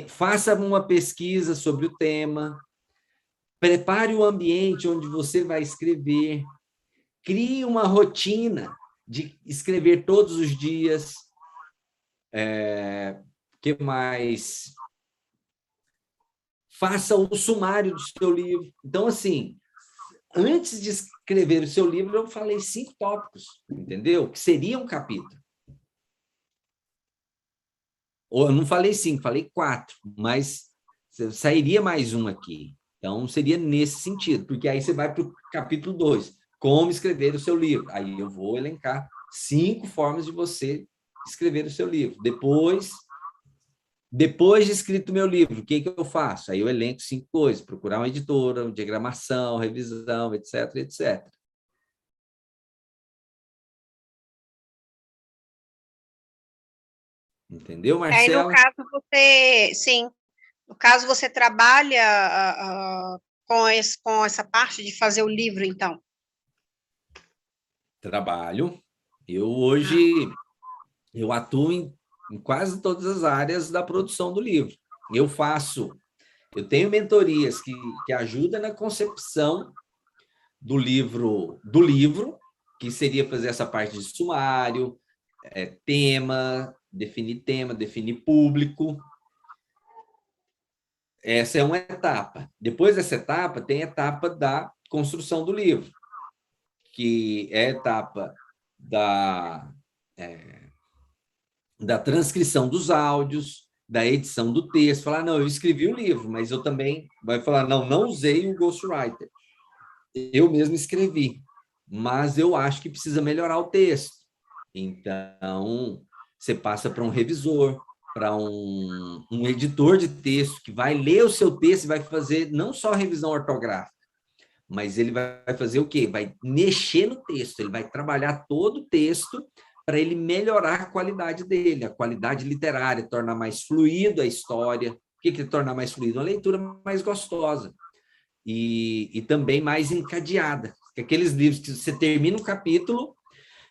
Faça uma pesquisa sobre o tema, prepare o ambiente onde você vai escrever, crie uma rotina de escrever todos os dias. Que mais? Faça o sumário do seu livro. Então, assim, antes de escrever o seu livro, eu falei 5 tópicos, entendeu? Que seria um capítulo. Ou eu não falei 5, falei 4, mas sairia mais um aqui. Então, seria nesse sentido, porque aí você vai para o capítulo 2, como escrever o seu livro. Aí eu vou elencar 5 formas de você escrever o seu livro. Depois de escrito o meu livro, o que eu faço? Aí eu elenco 5 coisas, procurar uma editora, diagramação, revisão, etc, etc. Entendeu, Marcelo? Aí, no caso, no caso, você trabalha com essa parte de fazer o livro, então? Trabalho. Hoje, eu atuo em quase todas as áreas da produção do livro. Eu tenho mentorias que ajudam na concepção do livro, que seria fazer essa parte de sumário, definir público. Essa é uma etapa. Depois dessa etapa, tem a etapa da construção do livro, que é a etapa da transcrição dos áudios, da edição do texto. Falar, não, eu escrevi o livro, mas eu também... Vai falar, não usei o ghostwriter. Eu mesmo escrevi, mas eu acho que precisa melhorar o texto. Então, você passa para um revisor, para um editor de texto, que vai ler o seu texto e vai fazer não só a revisão ortográfica, mas ele vai fazer o quê? Vai mexer no texto, ele vai trabalhar todo o texto para ele melhorar a qualidade dele, a qualidade literária, tornar mais fluido a história. O que torna mais fluido? Uma leitura mais gostosa e também mais encadeada. Aqueles livros que você termina um capítulo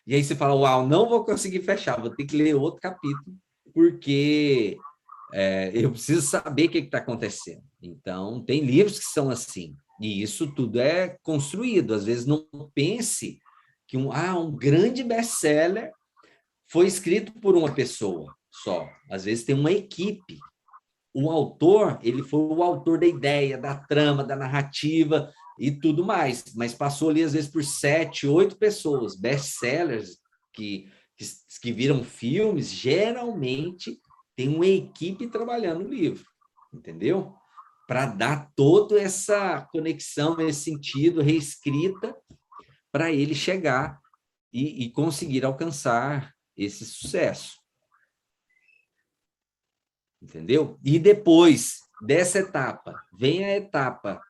e aí você fala, uau, não vou conseguir fechar, vou ter que ler outro capítulo, porque eu preciso saber o que está acontecendo. Então, tem livros que são assim, e isso tudo é construído. Às vezes, não pense que um grande best-seller foi escrito por uma pessoa só. Às vezes, tem uma equipe. O autor, ele foi o autor da ideia, da trama, da narrativa e tudo mais, mas passou ali, às vezes, por 7, 8 pessoas. Best-sellers que viram filmes, geralmente tem uma equipe trabalhando no livro, entendeu? Para dar toda essa conexão, esse sentido, reescrita, para ele chegar e conseguir alcançar esse sucesso. Entendeu? E depois dessa etapa, vem a etapa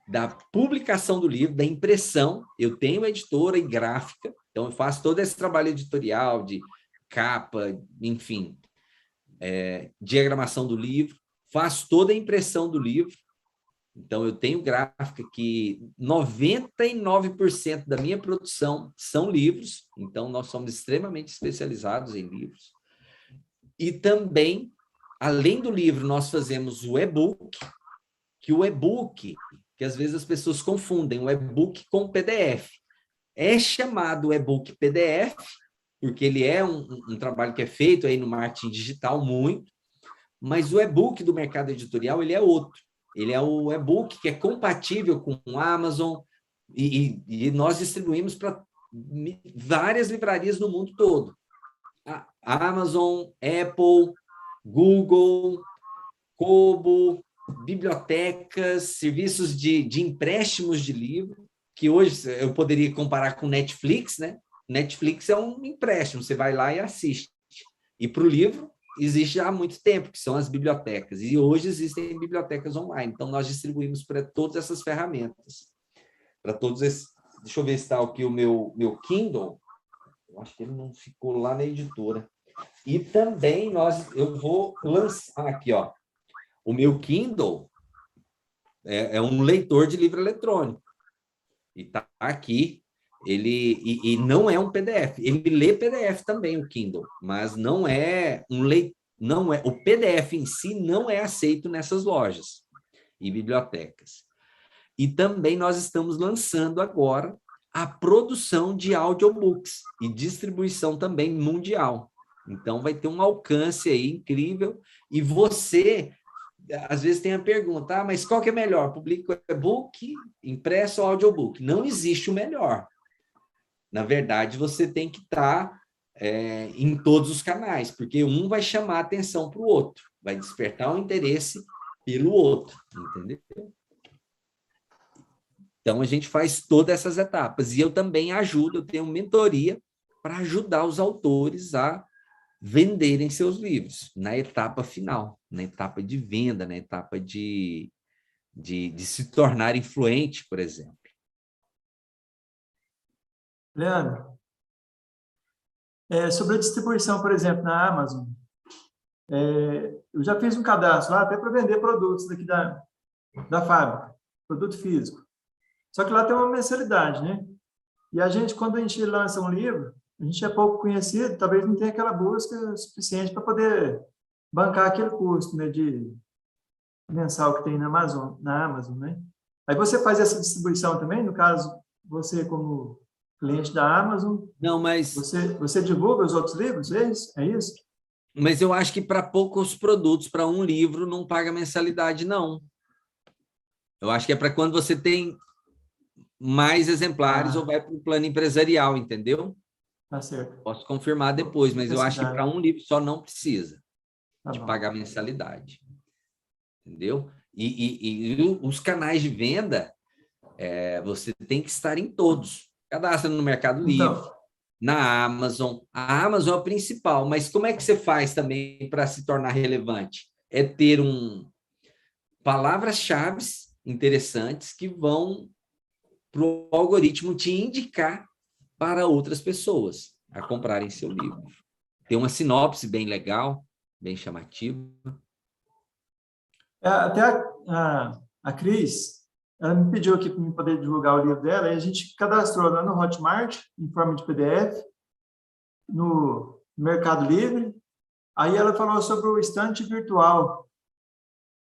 da publicação do livro, da impressão. Eu tenho uma editora e gráfica, então eu faço todo esse trabalho editorial de capa, enfim, diagramação do livro, faço toda a impressão do livro. Então, eu tenho gráfica que 99% da minha produção são livros, então nós somos extremamente especializados em livros. E também, além do livro, nós fazemos o e-book, que às vezes as pessoas confundem o e-book com o PDF. É chamado e-book PDF, porque ele é um trabalho que é feito aí no marketing digital muito, mas o e-book do mercado editorial, ele é outro. Ele é o e-book que é compatível com o Amazon e nós distribuímos para várias livrarias no mundo todo. A Amazon, Apple, Google, Kobo, bibliotecas, serviços de empréstimos de livro, que hoje eu poderia comparar com Netflix, né? Netflix é um empréstimo, você vai lá e assiste. E para o livro, existe há muito tempo, que são as bibliotecas. E hoje existem bibliotecas online. Então, nós distribuímos para todas essas ferramentas. Para todos esses... Deixa eu ver se está aqui o meu Kindle. Eu acho que ele não ficou lá na editora. E também eu vou lançar aqui, ó. O meu Kindle é um leitor de livro eletrônico. E está aqui. e não é um PDF. Ele lê PDF também, o Kindle, mas não é um leitor. Não é, o PDF em si não é aceito nessas lojas e bibliotecas. E também nós estamos lançando agora a produção de audiobooks e distribuição também mundial. Então, vai ter um alcance aí incrível. E você, às vezes, tem a pergunta, mas qual que é melhor? Publico e-book, impresso ou audiobook? Não existe o melhor. Na verdade, você tem que estar em todos os canais, porque um vai chamar a atenção para o outro, vai despertar um interesse pelo outro, entendeu? Então, a gente faz todas essas etapas. E eu também ajudo, eu tenho mentoria para ajudar os autores a venderem seus livros na etapa final, na etapa de venda, na etapa de se tornar influente, por exemplo. Leandro, sobre a distribuição, por exemplo, na Amazon, eu já fiz um cadastro lá até para vender produtos daqui da fábrica, produto físico. Só que lá tem uma mensalidade, né? E a gente, quando a gente lança um livro, a gente é pouco conhecido, talvez não tenha aquela busca suficiente para poder bancar aquele custo, né, de mensal que tem na Amazon, né? Aí você faz essa distribuição também, no caso, você como cliente da Amazon, não, mas você divulga os outros livros, é isso? Mas eu acho que para poucos produtos, para um livro, não paga mensalidade, não. Eu acho que é para quando você tem mais exemplares ou vai para o plano empresarial, entendeu? Tá certo. Posso confirmar depois, mas eu acho que para um livro só não precisa de pagar mensalidade. Entendeu? E os canais de venda, você tem que estar em todos. Cadastra no Mercado Livre, na Amazon. A Amazon é a principal, mas como é que você faz também para se tornar relevante? É ter palavras-chave interessantes que vão para o algoritmo te indicar para outras pessoas a comprarem seu livro. Tem uma sinopse bem legal, bem chamativa. Até a Cris, ela me pediu aqui para eu poder divulgar o livro dela, e a gente cadastrou lá no Hotmart, em forma de PDF, no Mercado Livre. Aí ela falou sobre o estante virtual.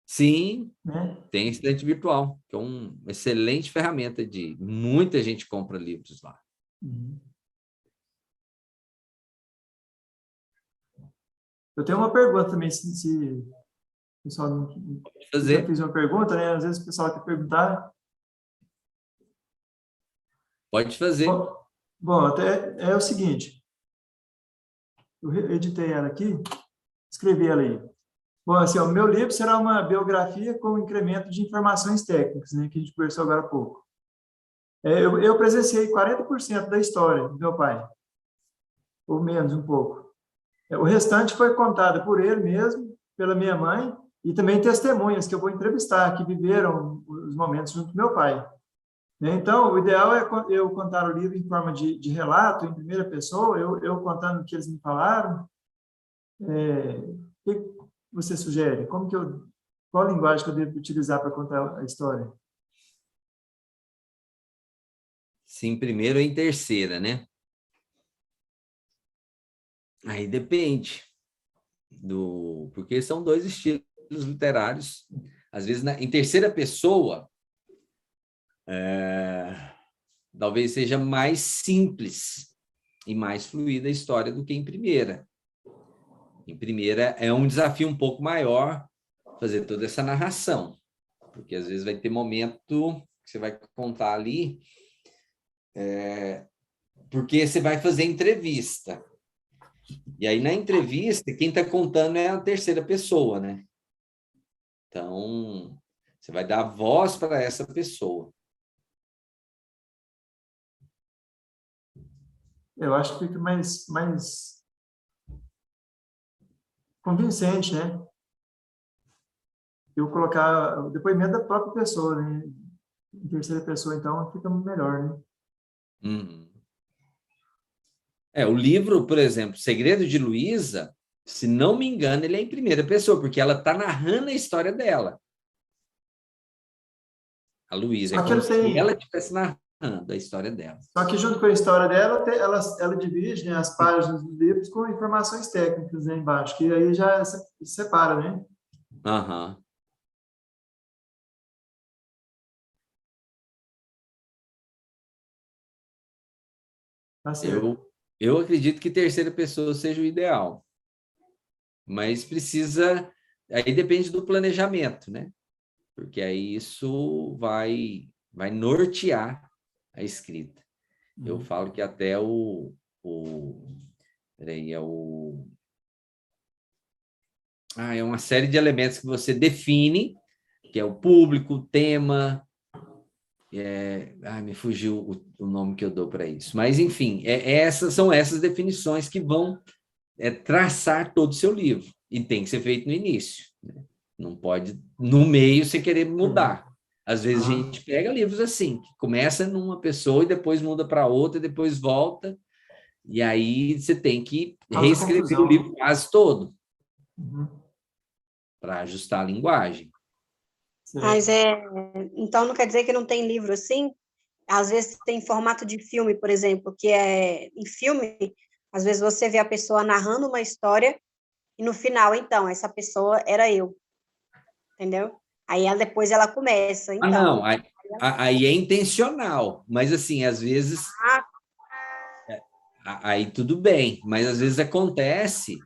Sim, né? Tem estante virtual, que é uma excelente ferramenta muita gente compra livros lá. Uhum. Eu tenho uma pergunta também, se o pessoal não... Fazer. Eu fiz uma pergunta, né? Às vezes o pessoal quer perguntar. Pode fazer. Bom, até é o seguinte. Eu editei ela aqui, escrevi ela aí. Bom, assim, o meu livro será uma biografia com incremento de informações técnicas, né, que a gente conversou agora há pouco. Eu presenciei 40% da história do meu pai, ou menos um pouco. O restante foi contado por ele mesmo, pela minha mãe, e também testemunhas que eu vou entrevistar, que viveram os momentos junto com meu pai. Então, o ideal é eu contar o livro em forma de relato, em primeira pessoa, eu contando o que eles me falaram. O que você sugere? Qual a linguagem que eu devo utilizar para contar a história? Sim, primeiro ou em terceira, né? Aí depende porque são dois estilos literários. Às vezes, em terceira pessoa, talvez seja mais simples e mais fluida a história do que em primeira. Em primeira, é um desafio um pouco maior fazer toda essa narração, porque às vezes vai ter momento que você vai contar ali, porque você vai fazer entrevista. E aí, na entrevista, quem está contando é a terceira pessoa, né? Então, você vai dar voz para essa pessoa. Eu acho que fica mais convincente, né? Eu colocar o depoimento da própria pessoa, né? Em terceira pessoa, então, fica melhor, né? Uhum. O livro, por exemplo, Segredo de Luísa, se não me engano, ele é em primeira pessoa, porque ela está narrando a história dela. A Luísa, é como se ela estivesse narrando narrando a história dela. Só que junto com a história dela, ela divide, né, as páginas dos livros com informações técnicas, né, embaixo, que aí já separa, né? Aham. Tá certo. Eu acredito que terceira pessoa seja o ideal, mas precisa, aí depende do planejamento, né? Porque aí isso vai nortear a escrita. Eu falo que até é uma série de elementos que você define, que é o público, o tema, me fugiu o nome que eu dou para isso. Mas, enfim, são essas definições que vão traçar todo o seu livro. E tem que ser feito no início, né? Não pode, no meio, você querer mudar. Às vezes a gente pega livros assim, que começa numa pessoa e depois muda para outra, e depois volta, e aí você tem que reescrever o livro quase todo para ajustar a linguagem. Mas então não quer dizer que não tem livro assim? Às vezes tem formato de filme, por exemplo, que em filme, às vezes você vê a pessoa narrando uma história e no final, então, essa pessoa era eu. Entendeu? Aí depois ela começa, então. Não, aí é intencional, mas assim, às vezes aí tudo bem, mas às vezes acontece,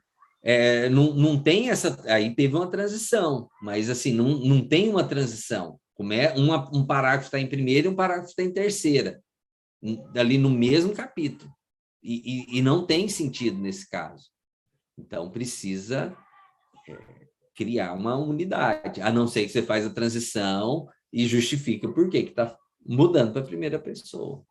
não tem essa, aí teve uma transição, mas assim, não tem uma transição, um parágrafo está em primeira e um parágrafo está em terceira, ali no mesmo capítulo, e não tem sentido nesse caso. Então, precisa criar uma unidade, a não ser que você faz a transição e justifica por que está mudando para a primeira pessoa.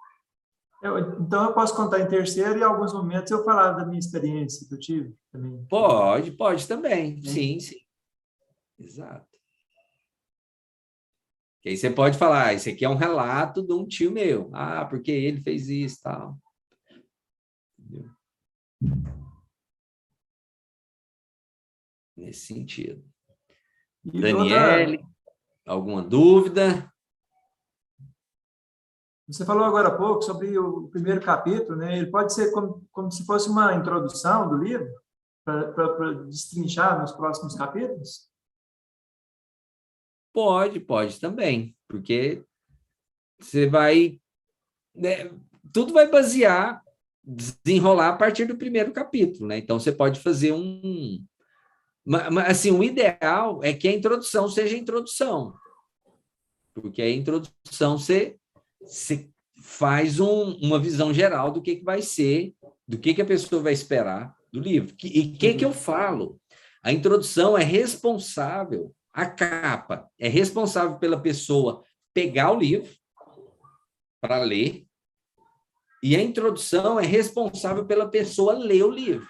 Então, eu posso contar em terceiro e, em alguns momentos, eu falar da minha experiência que eu tive também. Pode também. Sim. Exato. Que aí você pode falar, esse aqui é um relato de um tio meu. Porque ele fez isso e tal. Entendeu? Nesse sentido. E Daniele, alguma dúvida? Você falou agora há pouco sobre o primeiro capítulo, né? Ele pode ser como se fosse uma introdução do livro, para destrinchar nos próximos capítulos? Pode também, porque você vai... tudo vai desenrolar a partir do primeiro capítulo, né? Então, você pode fazer assim, o ideal é que a introdução seja a introdução, porque a introdução você faz uma visão geral do que vai ser, do que a pessoa vai esperar do livro. E o que eu falo? A introdução é responsável, a capa é responsável pela pessoa pegar o livro para ler, e a introdução é responsável pela pessoa ler o livro.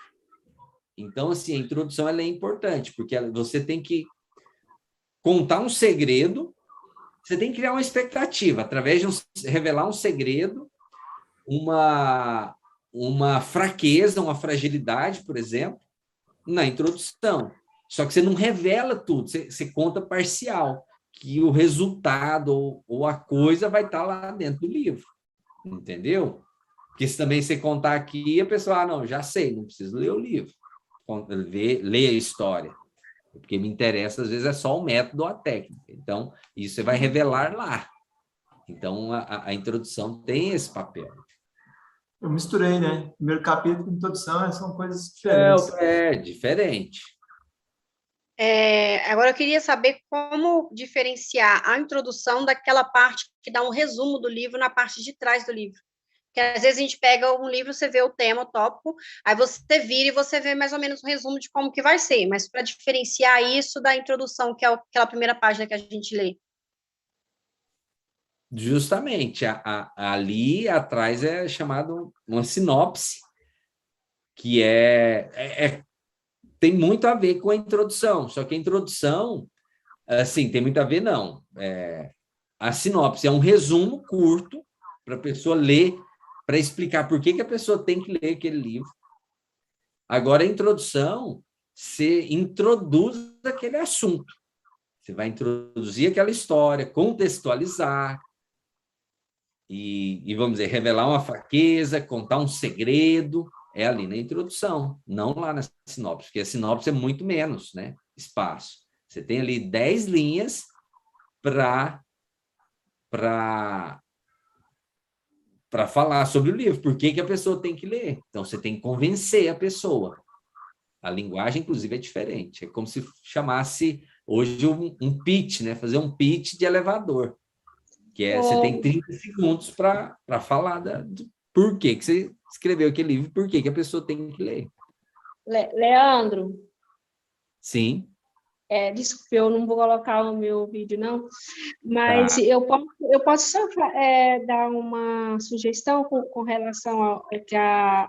Então, assim, a introdução ela é importante, porque você tem que contar um segredo, você tem que criar uma expectativa, através de revelar um segredo, uma fraqueza, uma fragilidade, por exemplo, na introdução. Só que você não revela tudo, você conta parcial, que o resultado ou a coisa vai estar lá dentro do livro. Entendeu? Porque se também você contar aqui, a pessoa, não, já sei, não preciso ler o livro. Ler a história. Porque me interessa, às vezes, é só o método ou a técnica. Então, isso você vai revelar lá. Então, a introdução tem esse papel. Eu misturei, né? Primeiro capítulo e introdução são coisas diferentes. Diferente. Agora, eu queria saber como diferenciar a introdução daquela parte que dá um resumo do livro na parte de trás do livro. Porque, às vezes, a gente pega um livro, você vê o tema, o tópico, aí você vira e você vê mais ou menos um resumo de como que vai ser. Mas para diferenciar isso da introdução, que é aquela primeira página que a gente lê. Justamente, ali atrás é chamado uma sinopse, que tem muito a ver com a introdução, só que a introdução, assim, tem muito a ver, não. A sinopse é um resumo curto para a pessoa ler, para explicar por que a pessoa tem que ler aquele livro. Agora, a introdução, você introduz aquele assunto. Você vai introduzir aquela história, contextualizar. e vamos dizer, revelar uma fraqueza, contar um segredo, é ali na introdução, não lá na sinopse, porque a sinopse é muito menos, né? Espaço. Você tem ali 10 linhas para falar sobre o livro, por que que a pessoa tem que ler. Então, você tem que convencer a pessoa. A linguagem, inclusive, é diferente. É como se chamasse hoje um pitch, né? Fazer um pitch de elevador, que é você tem 30 segundos para falar do por que você escreveu aquele livro, por que que a pessoa tem que ler. Leandro, Sim. desculpe, eu não vou colocar o meu vídeo, não, mas Tá. eu posso só dar uma sugestão com relação ao que a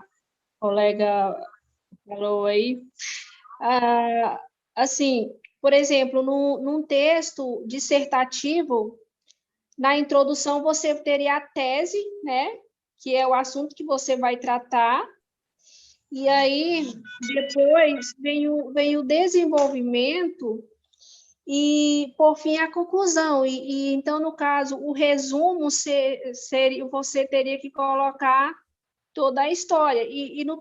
colega falou aí. Assim, por exemplo, num texto dissertativo, na introdução você teria a tese, né, que é o assunto que você vai tratar, e aí depois vem o desenvolvimento e, por fim, a conclusão. E então, no caso, o resumo seria, você teria que colocar toda a história. E no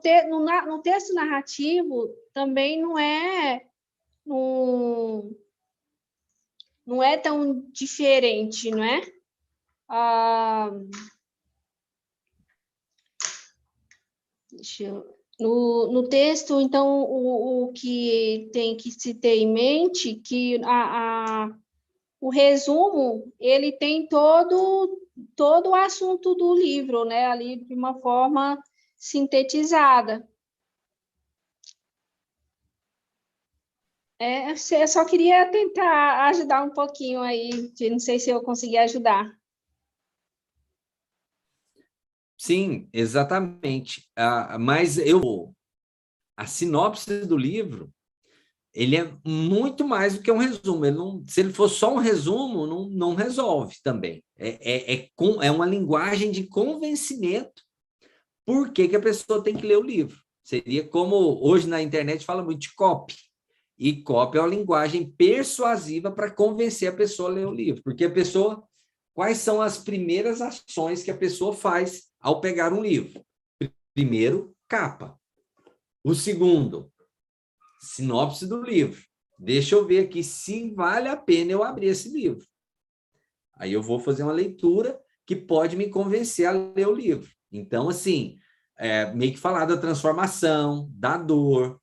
texto narrativo também não é tão diferente, não é? No texto, então, o que tem que se ter em mente que o resumo ele tem todo o assunto do livro, né? Ali de uma forma sintetizada. Eu só queria tentar ajudar um pouquinho aí, não sei se eu consegui ajudar. Sim, exatamente. Mas a sinopse do livro, ele é muito mais do que um resumo. Se ele for só um resumo, não resolve também. É uma linguagem de convencimento por que a pessoa tem que ler o livro. Seria como hoje na internet fala muito de copy. E copy é uma linguagem persuasiva para convencer a pessoa a ler o livro. Porque a pessoa... Quais são as primeiras ações que a pessoa faz ao pegar um livro? Primeiro, capa. O segundo, sinopse do livro. Deixa eu ver aqui se vale a pena eu abrir esse livro. Aí eu vou fazer uma leitura que pode me convencer a ler o livro. Então, assim, meio que falar da transformação, da dor,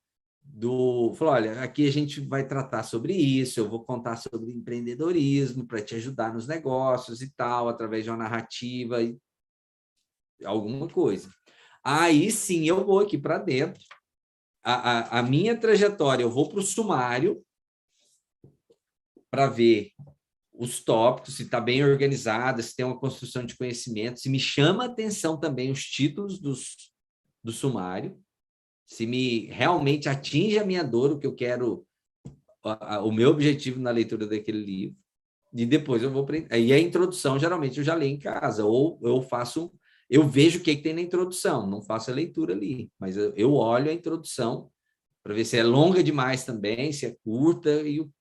falou, olha, aqui a gente vai tratar sobre isso, eu vou contar sobre empreendedorismo para te ajudar nos negócios e tal, através de uma narrativa e alguma coisa. Aí sim eu vou aqui para dentro, a minha trajetória, eu vou para o sumário para ver os tópicos, se está bem organizado, se tem uma construção de conhecimento, se me chama a atenção também os títulos do sumário, se me realmente atinge a minha dor, o que eu quero, o meu objetivo na leitura daquele livro, e depois eu vou... Aí a introdução, geralmente, eu já leio em casa, ou eu vejo o que tem na introdução, não faço a leitura ali, mas eu olho a introdução para ver se é longa demais também, se é curta, e o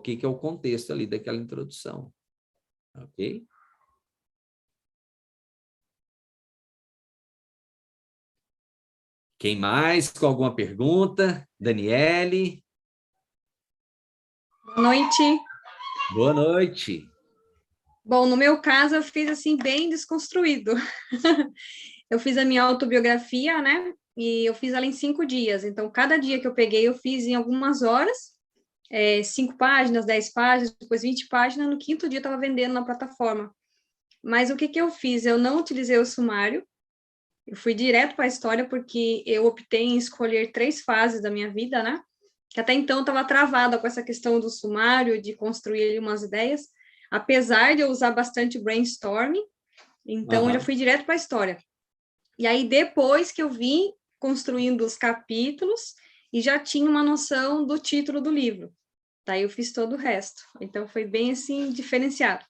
que é o contexto ali daquela introdução. Ok? Quem mais com alguma pergunta? Daniele? Boa noite. Boa noite. Bom, no meu caso, eu fiz assim, bem desconstruído. Eu fiz a minha autobiografia, né? E eu fiz ela em 5 dias. Então, cada dia que eu peguei, eu fiz em algumas horas, 5 páginas, 10 páginas, depois 20 páginas. No 5º dia, eu estava vendendo na plataforma. Mas o que eu fiz? Eu não utilizei o sumário. Eu fui direto para a história, porque eu optei em escolher 3 fases da minha vida, né? Que até então estava travada com essa questão do sumário, de construir umas ideias, apesar de eu usar bastante brainstorming, então eu já fui direto para a história. E aí, depois que eu vim construindo os capítulos, e já tinha uma noção do título do livro. Daí eu fiz todo o resto. Então, foi bem, assim, diferenciado.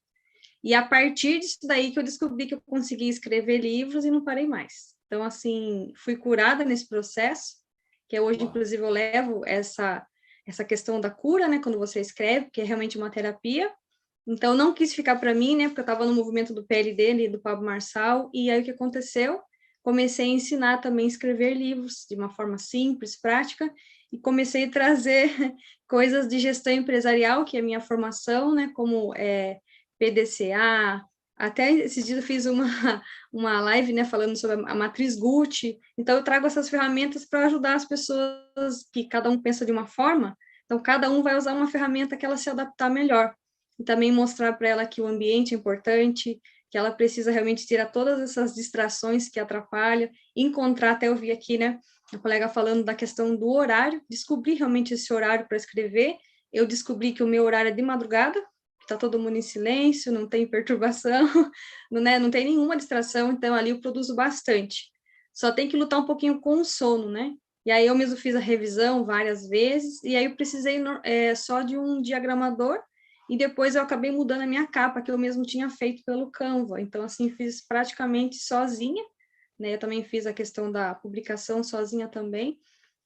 E a partir disso daí que eu descobri que eu conseguia escrever livros e não parei mais. Então, assim, fui curada nesse processo, que hoje, inclusive, eu levo essa questão da cura, né, quando você escreve, que é realmente uma terapia, Então, eu não quis ficar para mim, né? Porque eu estava no movimento do PLD, ali, do Pablo Marçal, e aí o que aconteceu? Comecei a ensinar também a escrever livros de uma forma simples, prática, e comecei a trazer coisas de gestão empresarial, que é a minha formação, né? Como PDCA, até esses dias eu fiz uma live, né, falando sobre a matriz Gucci. Então, eu trago essas ferramentas para ajudar as pessoas, que cada um pensa de uma forma, então cada um vai usar uma ferramenta que ela se adaptar melhor. E também mostrar para ela que o ambiente é importante, que ela precisa realmente tirar todas essas distrações que atrapalham, encontrar, até eu vi aqui, né, a colega falando da questão do horário, descobrir realmente esse horário para escrever. Eu descobri que o meu horário é de madrugada, está todo mundo em silêncio, não tem perturbação, não tem nenhuma distração, então ali eu produzo bastante. Só tem que lutar um pouquinho com o sono, né? E aí eu mesmo fiz a revisão várias vezes, e aí eu precisei só de um diagramador, e depois eu acabei mudando a minha capa, que eu mesmo tinha feito pelo Canva. Então, assim, fiz praticamente sozinha, né? Eu também fiz a questão da publicação sozinha também.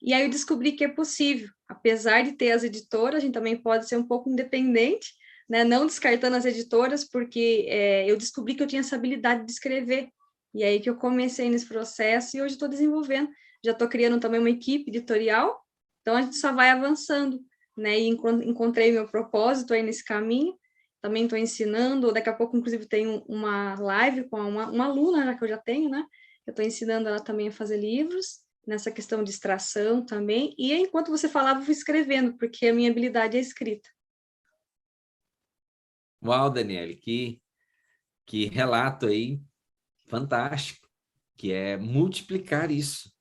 E aí eu descobri que é possível, apesar de ter as editoras, a gente também pode ser um pouco independente, né? Não descartando as editoras, porque eu descobri que eu tinha essa habilidade de escrever. E aí que eu comecei nesse processo e hoje estou desenvolvendo. Já estou criando também uma equipe editorial, então a gente só vai avançando, né? E encontrei meu propósito aí nesse caminho, também estou ensinando, daqui a pouco, inclusive, tenho uma live com uma aluna, já que eu já tenho, né? Eu estou ensinando ela também a fazer livros, nessa questão de extração também, e enquanto você falava, eu fui escrevendo, porque a minha habilidade é escrita. Uau, Daniele, que relato aí fantástico, que é multiplicar isso.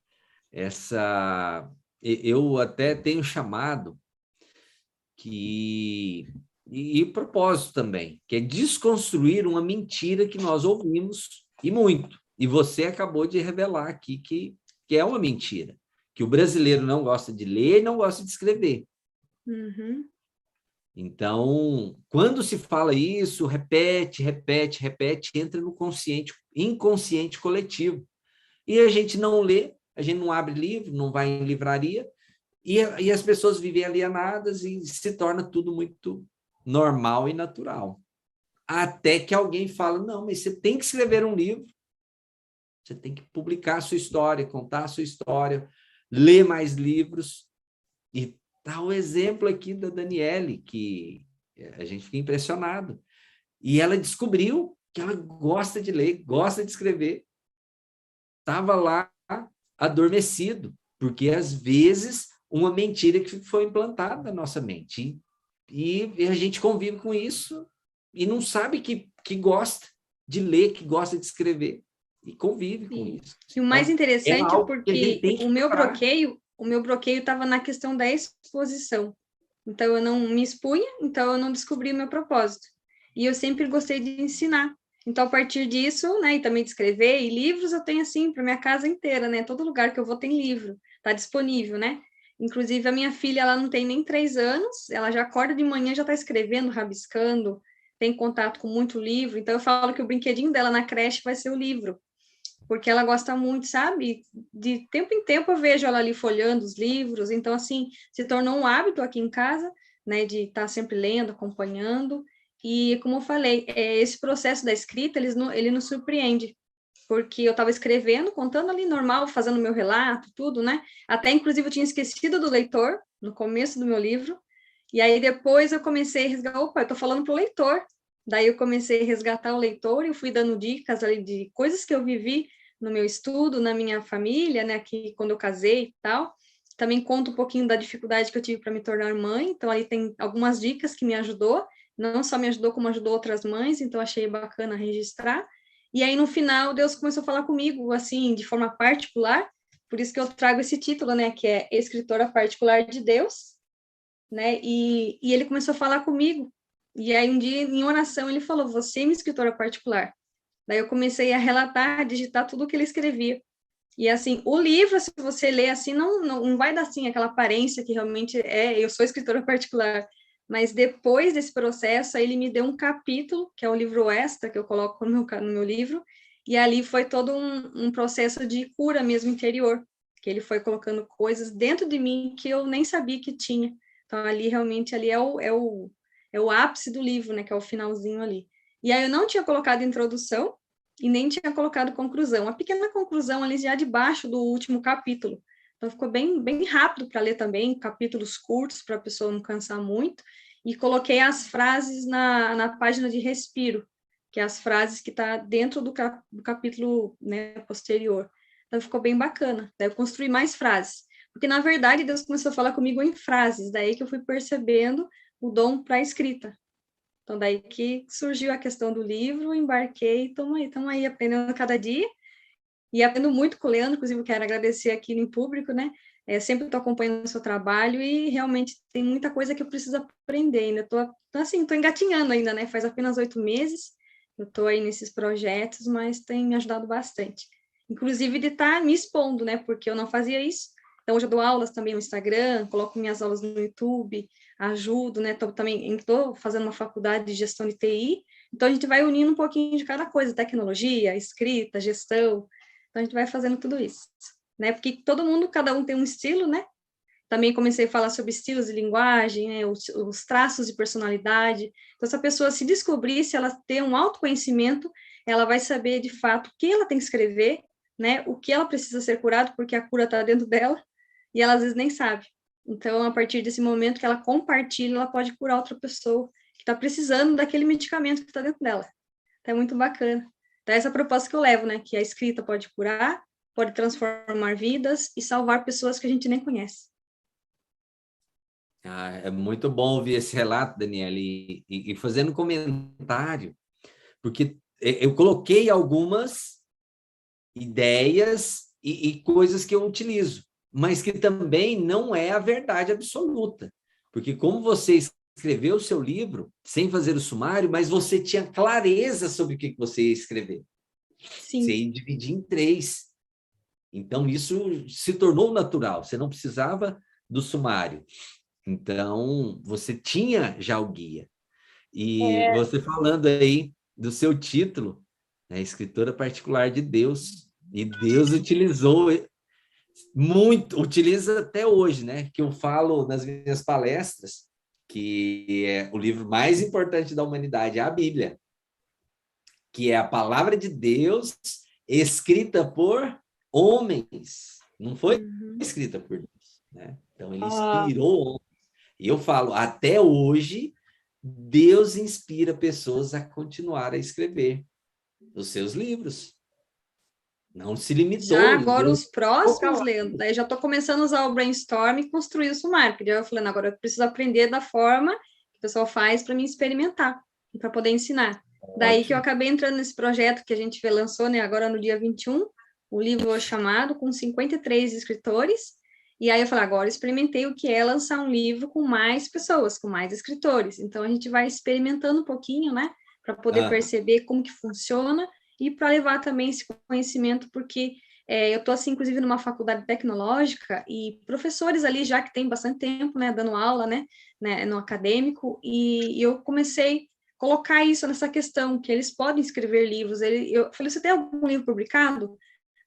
Eu até tenho chamado e propósito também, que é desconstruir uma mentira que nós ouvimos e muito. E você acabou de revelar aqui que é uma mentira, que o brasileiro não gosta de ler e não gosta de escrever. Uhum. Então, quando se fala isso, repete, entra no inconsciente coletivo. E a gente não lê, a gente não abre livro, não vai em livraria, e as pessoas vivem alienadas e se torna tudo muito normal e natural. Até que alguém fala, não, mas você tem que escrever um livro, você tem que publicar a sua história, contar a sua história, ler mais livros. E dá o exemplo aqui da Daniele, que a gente fica impressionado. E ela descobriu que ela gosta de ler, gosta de escrever. Estava lá adormecido, porque às vezes uma mentira que foi implantada na nossa mente. E a gente convive com isso e não sabe que gosta de ler, que gosta de escrever, e convive com isso. E o mais interessante é porque o meu bloqueio estava na questão da exposição. Então, eu não me expunha, então eu não descobri o meu propósito. E eu sempre gostei de ensinar. Então, a partir disso, né, e também de escrever, e livros eu tenho, assim, para minha casa inteira, né? Todo lugar que eu vou tem livro, está disponível, né? Inclusive, a minha filha, ela não tem nem 3 anos, ela já acorda de manhã, já está escrevendo, rabiscando, tem contato com muito livro. Então, eu falo que o brinquedinho dela na creche vai ser o livro, porque ela gosta muito, sabe? De tempo em tempo eu vejo ela ali folheando os livros, então, assim, se tornou um hábito aqui em casa, né, de estar sempre lendo, acompanhando, e, como eu falei, esse processo da escrita, ele nos surpreende, porque eu estava escrevendo, contando ali normal, fazendo meu relato, tudo, né? Até, inclusive, eu tinha esquecido do leitor, no começo do meu livro, e aí depois eu comecei a resgatar, opa, eu estou falando para o leitor, daí eu comecei a resgatar o leitor e fui dando dicas ali de coisas que eu vivi no meu estudo, na minha família, né, que quando eu casei e tal. Também conto um pouquinho da dificuldade que eu tive para me tornar mãe, então aí tem algumas dicas que me ajudou, não só me ajudou, como ajudou outras mães, então achei bacana registrar. E aí, no final, Deus começou a falar comigo, assim, de forma particular, por isso que eu trago esse título, né, que é Escritora Particular de Deus, né, e ele começou a falar comigo. E aí, um dia, em oração, ele falou, você é minha escritora particular. Daí eu comecei a relatar, a digitar tudo o que ele escrevia. E, assim, o livro, se você ler assim, não vai dar, assim, aquela aparência que realmente eu sou escritora particular. Mas depois desse processo, aí ele me deu um capítulo, que é o livro extra, que eu coloco no meu livro, e ali foi todo um processo de cura mesmo interior, que ele foi colocando coisas dentro de mim que eu nem sabia que tinha. Então, ali realmente ali é é o ápice do livro, né, que é o finalzinho ali. E aí eu não tinha colocado introdução e nem tinha colocado conclusão. Uma pequena conclusão ali já debaixo do último capítulo. Então ficou bem rápido para ler também, capítulos curtos para a pessoa não cansar muito. E coloquei as frases na página de respiro, que é as frases que está dentro do capítulo, né, posterior. Então ficou bem bacana. Daí eu construí mais frases. Porque, na verdade, Deus começou a falar comigo em frases. Daí que eu fui percebendo o dom para a escrita. Então, daí que surgiu a questão do livro, embarquei, estamos aí aprendendo cada dia. E aprendo muito com o Leandro, inclusive eu quero agradecer aqui em público, né? Sempre estou acompanhando o seu trabalho e realmente tem muita coisa que eu preciso aprender ainda. Estou engatinhando ainda, né? Faz apenas 8 meses, eu estou aí nesses projetos, mas tem me ajudado bastante. Inclusive de estar me expondo, né? Porque eu não fazia isso. Então, hoje eu dou aulas também no Instagram, coloco minhas aulas no YouTube, ajudo, né? Estou fazendo uma faculdade de gestão de TI, então a gente vai unindo um pouquinho de cada coisa, tecnologia, escrita, gestão. Então, a gente vai fazendo tudo isso, né? Porque cada um tem um estilo, né? Também comecei a falar sobre estilos de linguagem, né? Os traços de personalidade. Então, se a pessoa se descobrir, se ela tem um autoconhecimento, ela vai saber, de fato, o que ela tem que escrever, né? O que ela precisa ser curado, porque a cura está dentro dela, e ela, às vezes, nem sabe. Então, a partir desse momento que ela compartilha, ela pode curar outra pessoa que está precisando daquele medicamento que está dentro dela. Então, é muito bacana. Então, essa é a proposta que eu levo, né? Que a escrita pode curar, pode transformar vidas e salvar pessoas que a gente nem conhece. É muito bom ouvir esse relato, Daniela, e fazendo um comentário, porque eu coloquei algumas ideias e coisas que eu utilizo, mas que também não é a verdade absoluta, porque como você escreveu o seu livro sem fazer o sumário, mas você tinha clareza sobre o que você ia escrever. Sim. Você ia dividir em 3. Então, isso se tornou natural, você não precisava do sumário. Então, você tinha já o guia. E você falando aí do seu título, né, Escritora Particular de Deus, e Deus utilizou muito, utiliza até hoje, né? Que eu falo nas minhas palestras, que é o livro mais importante da humanidade, é a Bíblia, que é a palavra de Deus escrita por homens, não foi escrita por Deus, né? Então, ele inspirou homens. E eu falo, até hoje, Deus inspira pessoas a continuar a escrever os seus livros. Não se limitou. Já agora os próximos, Leandro, daí já estou começando a usar o brainstorm e construir o sumário, porque eu falei, agora eu preciso aprender da forma que o pessoal faz para me experimentar e para poder ensinar. Ótimo. Daí que eu acabei entrando nesse projeto que a gente lançou, né, agora no dia 21, o livro chamado com 53 escritores, e aí eu falei, agora eu experimentei o que é lançar um livro com mais pessoas, com mais escritores. Então a gente vai experimentando um pouquinho, né, para poder perceber como que funciona e para levar também esse conhecimento, porque eu estou, assim, inclusive, numa faculdade tecnológica e professores ali já que tem bastante tempo, né, dando aula, né, no acadêmico, e eu comecei a colocar isso nessa questão, que eles podem escrever livros. Eu falei, você tem algum livro publicado?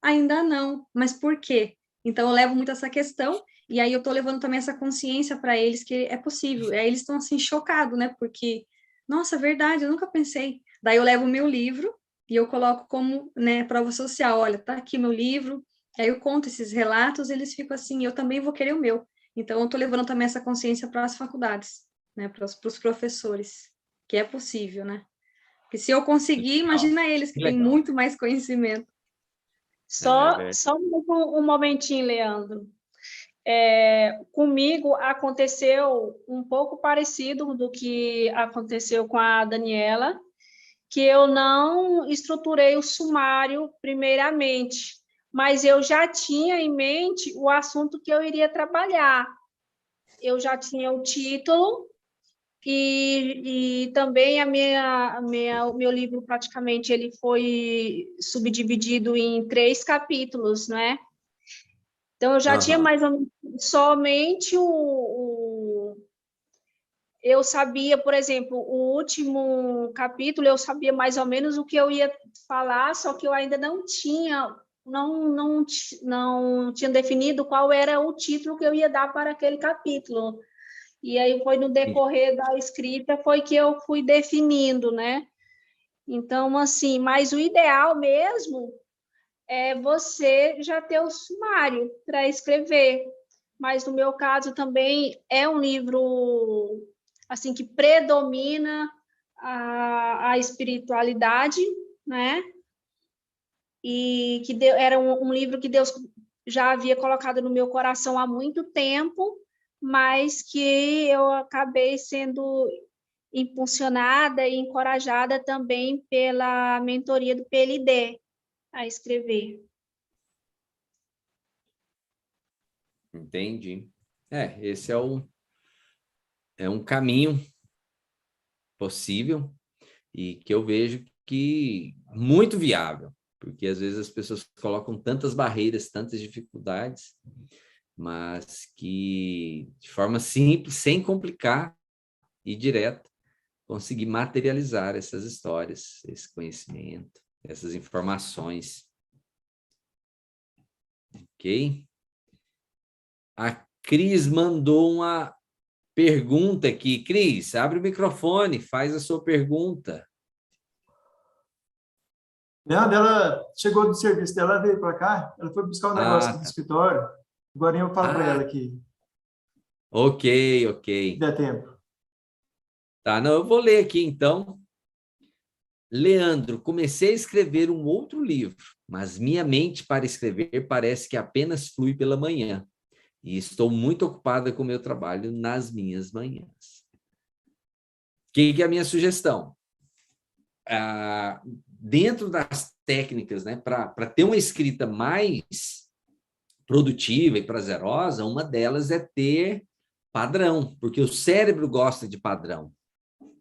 Ainda não, mas por quê? Então, eu levo muito essa questão, e aí eu estou levando também essa consciência para eles que é possível. Aí eles estão, assim, chocados, né, porque, nossa, verdade, eu nunca pensei. Daí eu levo o meu livro, e eu coloco como, né, prova social, olha, tá aqui meu livro, aí eu conto esses relatos, eles ficam assim, eu também vou querer o meu. Então, eu estou levando também essa consciência para as faculdades, né, para os professores, que é possível, né? Porque se eu conseguir, imagina eles que têm muito mais conhecimento. Só um momentinho, Leandro. Comigo aconteceu um pouco parecido do que aconteceu com a Daniela, que eu não estruturei o sumário primeiramente, mas eu já tinha em mente o assunto que eu iria trabalhar. Eu já tinha o título e também o meu livro praticamente ele foi subdividido em 3 capítulos, né? Então eu já tinha mais ou menos somente eu sabia, por exemplo, o último capítulo, eu sabia mais ou menos o que eu ia falar, só que eu ainda não tinha definido qual era o título que eu ia dar para aquele capítulo. E aí foi no decorrer da escrita foi que eu fui definindo, né? Então, assim, mas o ideal mesmo é você já ter o sumário para escrever. Mas no meu caso também é um livro assim que predomina a espiritualidade, né? E que era um livro que Deus já havia colocado no meu coração há muito tempo, mas que eu acabei sendo impulsionada e encorajada também pela mentoria do PLD a escrever. Entendi. Esse é um caminho possível e que eu vejo que muito viável, porque às vezes as pessoas colocam tantas barreiras, tantas dificuldades, mas que de forma simples, sem complicar e direta, conseguir materializar essas histórias, esse conhecimento, essas informações. Ok? A Cris mandou uma pergunta aqui. Cris, abre o microfone, faz a sua pergunta. Ela chegou do serviço dela, veio para cá, ela foi buscar um negócio aqui do escritório. Agora eu falo para ela aqui. Ok. Se der tempo. Tá, não, eu vou ler aqui então. Leandro, comecei a escrever um outro livro, mas minha mente para escrever parece que apenas flui pela manhã. E estou muito ocupada com o meu trabalho nas minhas manhãs. O que é a minha sugestão? Dentro das técnicas, né, para ter uma escrita mais produtiva e prazerosa, uma delas é ter padrão, porque o cérebro gosta de padrão,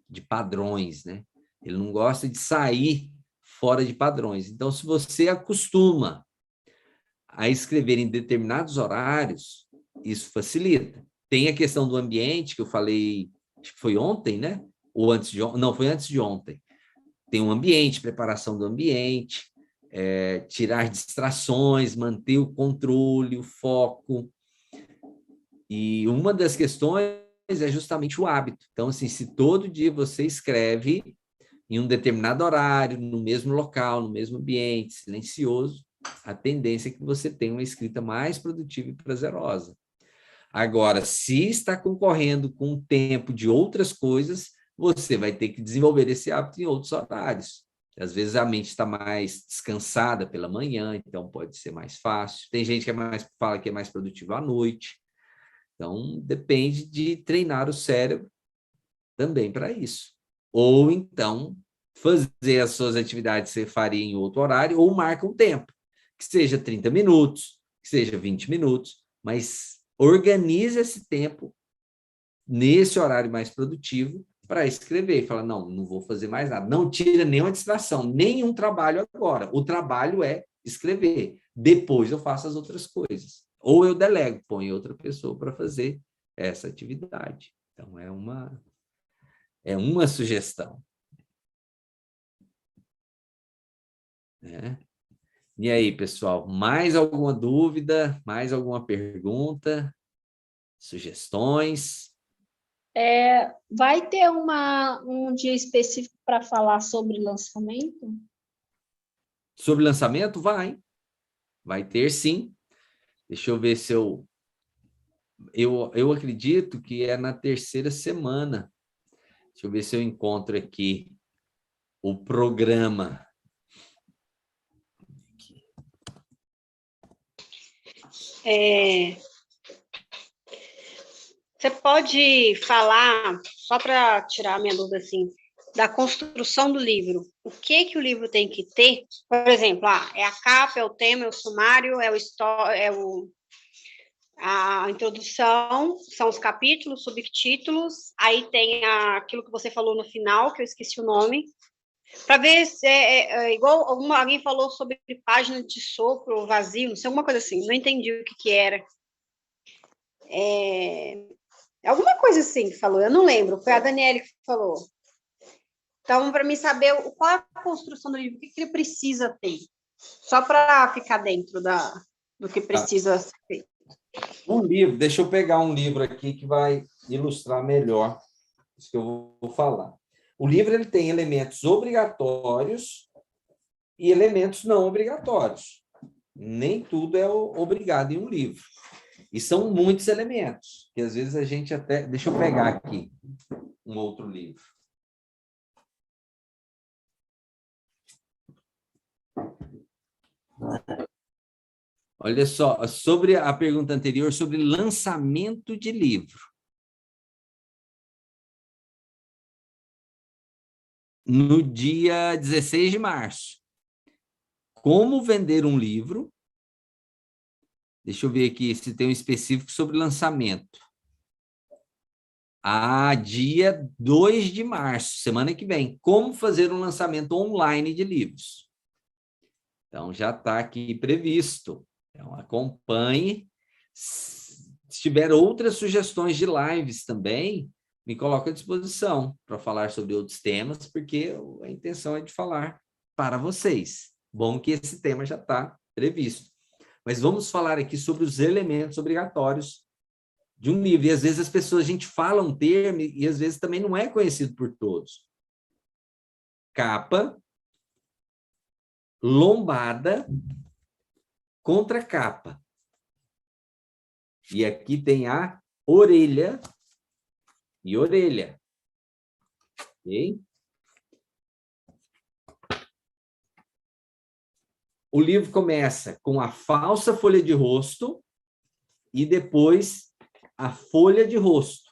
de padrões, né? Ele não gosta de sair fora de padrões. Então, se você acostuma a escrever em determinados horários, isso facilita. Tem a questão do ambiente, que eu falei, acho que foi ontem, né? Ou antes de ontem? Não, foi antes de ontem. Tem um ambiente, preparação do ambiente, tirar distrações, manter o controle, o foco. E uma das questões é justamente o hábito. Então, assim, se todo dia você escreve em um determinado horário, no mesmo local, no mesmo ambiente, silencioso, a tendência é que você tenha uma escrita mais produtiva e prazerosa. Agora, se está concorrendo com o tempo de outras coisas, você vai ter que desenvolver esse hábito em outros horários. Às vezes a mente está mais descansada pela manhã, então pode ser mais fácil. Tem gente que fala que é mais produtivo à noite. Então, depende de treinar o cérebro também para isso. Ou então, fazer as suas atividades que você faria em outro horário, ou marca um tempo, que seja 30 minutos, que seja 20 minutos, mas organize esse tempo nesse horário mais produtivo para escrever. Fala, não vou fazer mais nada. Não tira nenhuma distração, nenhum trabalho agora. O trabalho é escrever. Depois eu faço as outras coisas. Ou eu delego, ponho outra pessoa para fazer essa atividade. Então, é uma sugestão. E aí, pessoal, mais alguma dúvida? Mais alguma pergunta? Sugestões? Vai ter um dia específico para falar sobre lançamento? Sobre lançamento? Vai ter sim. Deixa eu ver se eu acredito que é na terceira semana. Deixa eu ver se eu encontro aqui o programa. Você pode falar, só para tirar a minha dúvida, assim, da construção do livro. O que o livro tem que ter? Por exemplo, é a capa, é o tema, é o sumário, a introdução, são os capítulos, subtítulos, aí tem aquilo que você falou no final, que eu esqueci o nome, para ver se é igual alguém falou sobre página de sopro vazio, não sei, alguma coisa assim, não entendi o que era. Alguma coisa assim que falou, eu não lembro, foi a Daniele que falou. Então, para mim saber qual é a construção do livro, o que ele precisa ter, só para ficar dentro do que precisa ser feito. Um livro, deixa eu pegar um livro aqui que vai ilustrar melhor isso que eu vou falar. O livro ele tem elementos obrigatórios e elementos não obrigatórios. Nem tudo é obrigado em um livro. E são muitos elementos, que às vezes a gente até... Deixa eu pegar aqui um outro livro. Olha só, sobre a pergunta anterior, sobre lançamento de livro. No dia 16 de março. Como vender um livro? Deixa eu ver aqui se tem um específico sobre lançamento. Dia 2 de março, semana que vem. Como fazer um lançamento online de livros. Então, já está aqui previsto. Então, acompanhe. Se tiver outras sugestões de lives também, me coloque à disposição para falar sobre outros temas, porque a intenção é de falar para vocês. Bom que esse tema já está previsto. Mas vamos falar aqui sobre os elementos obrigatórios de um livro. E às vezes as pessoas, a gente fala um termo e às vezes também não é conhecido por todos. Capa, lombada, contracapa. E aqui tem a orelha e orelha. Ok? O livro começa com a falsa folha de rosto e depois a folha de rosto.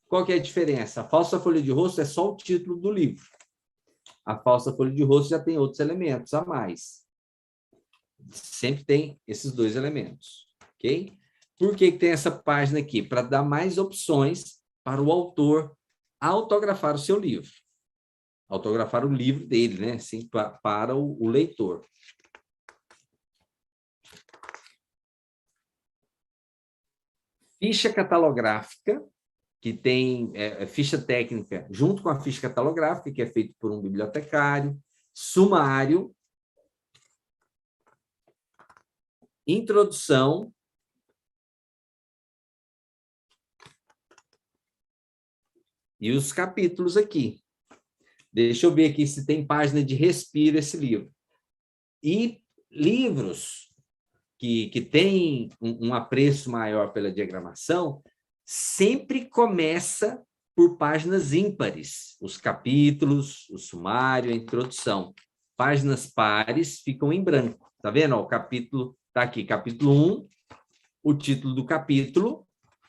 Qual que é a diferença? A falsa folha de rosto é só o título do livro. A falsa folha de rosto já tem outros elementos a mais. Sempre tem esses dois elementos. Ok? Por que tem essa página aqui? Para dar mais opções para o autor autografar o seu livro. Autografar o livro dele, né? Assim, para o leitor. Ficha catalográfica, que tem ficha técnica junto com a ficha catalográfica, que é feito por um bibliotecário. Sumário. Introdução. E os capítulos aqui. Deixa eu ver aqui se tem página de respiro esse livro. E livros que têm um apreço maior pela diagramação, sempre começa por páginas ímpares. Os capítulos, o sumário, a introdução. Páginas pares ficam em branco. Tá vendo? Ó, o capítulo está aqui, capítulo 1, o título do capítulo,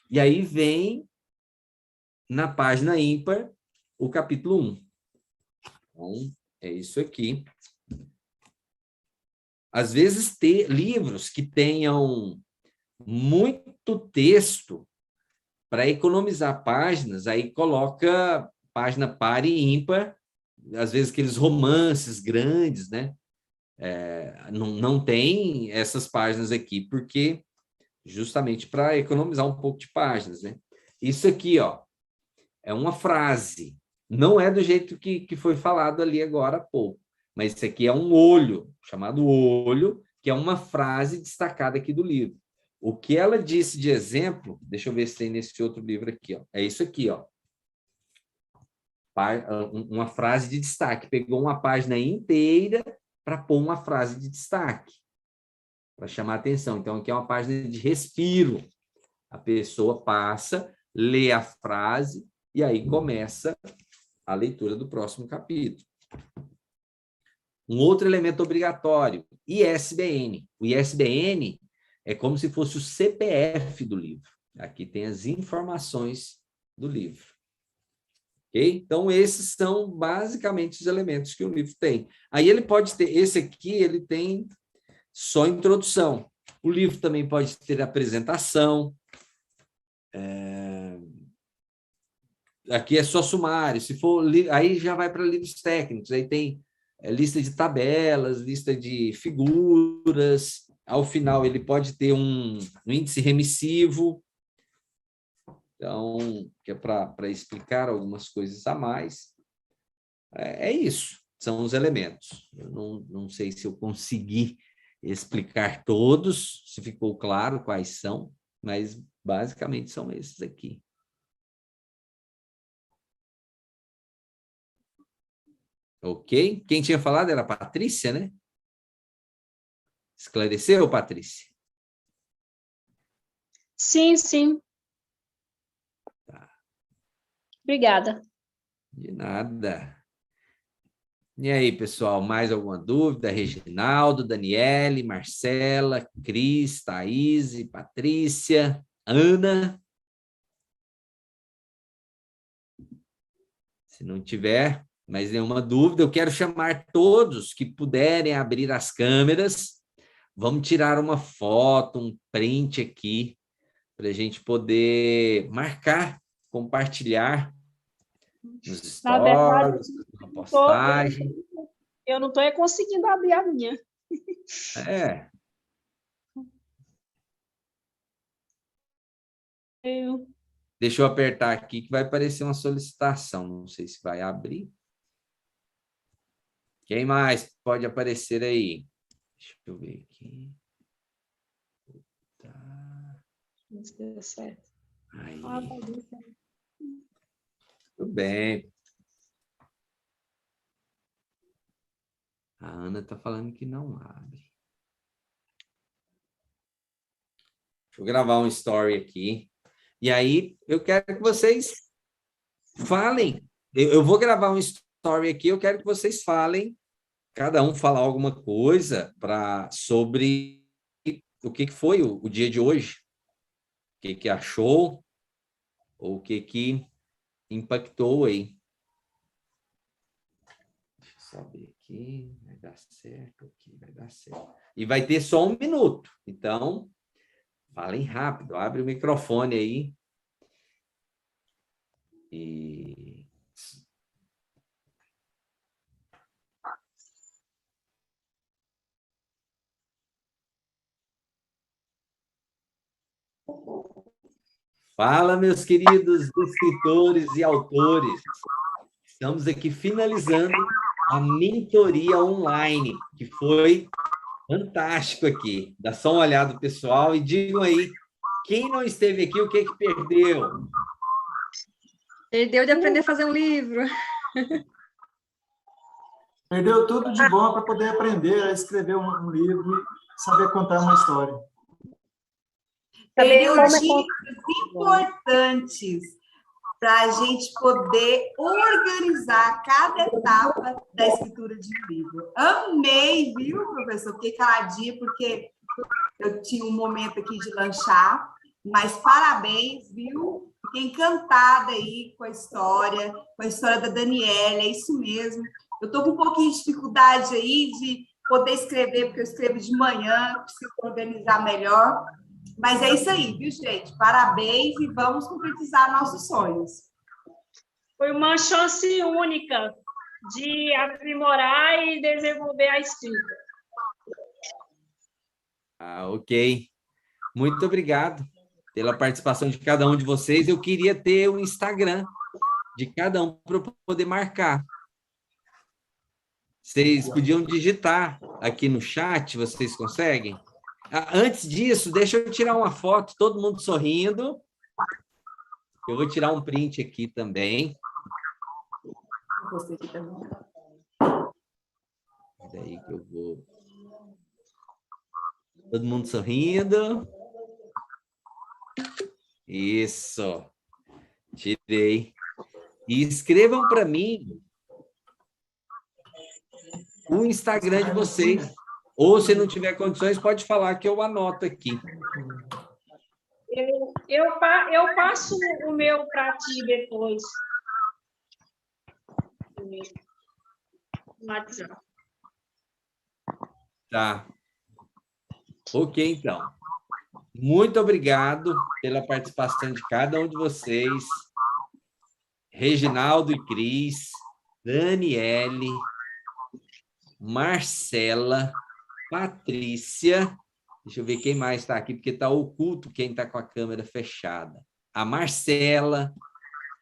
e aí vem na página ímpar o capítulo 1. Então, é isso aqui. Às vezes, ter livros que tenham muito texto, para economizar páginas, aí coloca página par e ímpar, às vezes aqueles romances grandes, né? Não tem essas páginas aqui, porque justamente para economizar um pouco de páginas, né? Isso aqui, ó, é uma frase, não é do jeito que foi falado ali agora há pouco, mas isso aqui é um olho, chamado olho, que é uma frase destacada aqui do livro. O que ela disse de exemplo, deixa eu ver se tem nesse outro livro aqui, ó, é isso aqui, ó. Uma frase de destaque, pegou uma página inteira para pôr uma frase de destaque, para chamar a atenção. Então, aqui é uma página de respiro. A pessoa passa, lê a frase, e aí começa a leitura do próximo capítulo. Um outro elemento obrigatório, ISBN. O ISBN é como se fosse o CPF do livro. Aqui tem as informações do livro. Ok? Então, esses são basicamente os elementos que o livro tem. Aí ele pode ter, esse aqui, ele tem só introdução. O livro também pode ter apresentação. Aqui é só sumário. Se for, aí já vai para livros técnicos. Aí tem lista de tabelas, lista de figuras. Ao final, ele pode ter um índice remissivo. Então, que é para explicar algumas coisas a mais. É isso, são os elementos. Eu não sei se eu consegui explicar todos, se ficou claro quais são, mas basicamente são esses aqui. Ok. Quem tinha falado era a Patrícia, né? Esclareceu, Patrícia? Sim, sim. Tá. Obrigada. De nada. E aí, pessoal, mais alguma dúvida? Reginaldo, Daniele, Marcela, Cris, Thaís, Patrícia, Ana? Se não tiver mais nenhuma dúvida, eu quero chamar todos que puderem abrir as câmeras. Vamos tirar uma foto, um print aqui, para a gente poder marcar, compartilhar nos Na verdade, stories, na postagem. eu não estou conseguindo abrir a minha. É, deixa eu apertar aqui que vai aparecer uma solicitação. Não sei se vai abrir. Quem mais pode aparecer aí? Deixa eu ver aqui. Tá. Não sei se deu certo. Aí. Ah, tá bem. Tudo bem. A Ana está falando que não abre. Deixa eu gravar um story aqui. E aí, eu quero que vocês falem. Eu vou gravar um story aqui, eu quero que vocês falem, cada um falar alguma coisa sobre o que foi o dia de hoje, o que achou, ou o que impactou aí. Deixa eu só ver aqui, vai dar certo, aqui vai dar certo. E vai ter só 1 minuto, então falem rápido, abre o microfone aí. E fala, meus queridos escritores e autores. Estamos aqui finalizando a mentoria online, que foi fantástico aqui. Dá só uma olhada, pessoal, e digam aí, quem não esteve aqui, o que perdeu? Perdeu de aprender a fazer um livro. Perdeu tudo de bom para poder aprender a escrever um livro e saber contar uma história. Perdeu dicas importantes para a gente poder organizar cada etapa da escritura de um livro. Amei, viu, professor? Fiquei caladinha porque eu tinha um momento aqui de lanchar, mas parabéns, viu? Fiquei encantada aí com a história da Daniela, é isso mesmo. Eu estou com um pouquinho de dificuldade aí de poder escrever, porque eu escrevo de manhã, preciso organizar melhor. Mas é isso aí, viu, gente? Parabéns e vamos concretizar nossos sonhos. Foi uma chance única de aprimorar e desenvolver a escrita. Ok. Muito obrigado pela participação de cada um de vocês. Eu queria ter o Instagram de cada um para eu poder marcar. Vocês podiam digitar aqui no chat, vocês conseguem? Antes disso, deixa eu tirar uma foto, todo mundo sorrindo. Eu vou tirar um print aqui também. Você aqui também. Daí que eu vou... Todo mundo sorrindo. Isso. Tirei. E escrevam para mim o Instagram de vocês. Ou, se não tiver condições, pode falar que eu anoto aqui. Eu passo o meu para ti depois. WhatsApp. Tá. Ok, então. Muito obrigado pela participação de cada um de vocês. Reginaldo e Cris, Daniele, Marcela, Patrícia, deixa eu ver quem mais está aqui, porque está oculto quem está com a câmera fechada. A Marcela,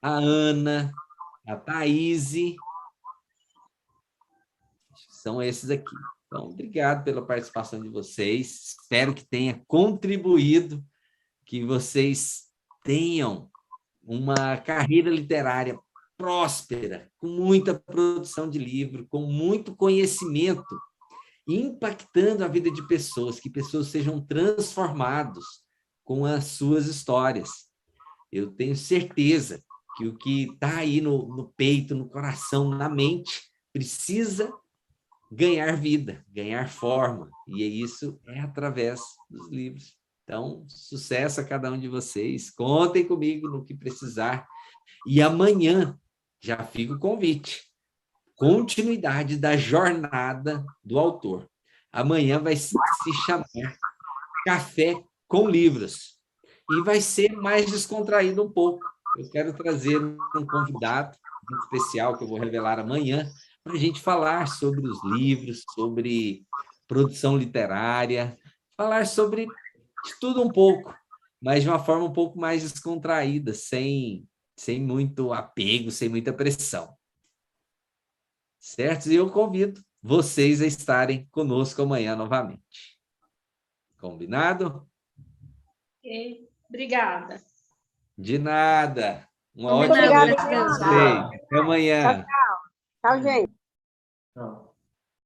a Ana, a Thaís, são esses aqui. Então, obrigado pela participação de vocês, espero que tenha contribuído, que vocês tenham uma carreira literária próspera, com muita produção de livro, com muito conhecimento, impactando a vida de pessoas, que pessoas sejam transformados com as suas histórias. Eu tenho certeza que o que está aí no peito, no coração, na mente, precisa ganhar vida, ganhar forma, e isso é através dos livros. Então, sucesso a cada um de vocês, contem comigo no que precisar, e amanhã já fica o convite, continuidade da jornada do autor. Amanhã vai se chamar Café com Livros, e vai ser mais descontraído um pouco. Eu quero trazer um convidado muito especial, que eu vou revelar amanhã, para a gente falar sobre os livros, sobre produção literária, falar sobre de tudo um pouco, mas de uma forma um pouco mais descontraída, sem muito apego, sem muita pressão. Certo? E eu convido vocês a estarem conosco amanhã novamente. Combinado? Ok. Obrigada. De nada. Uma Muito ótima obrigada, noite para vocês. Até amanhã. Tchau, gente. Tchau.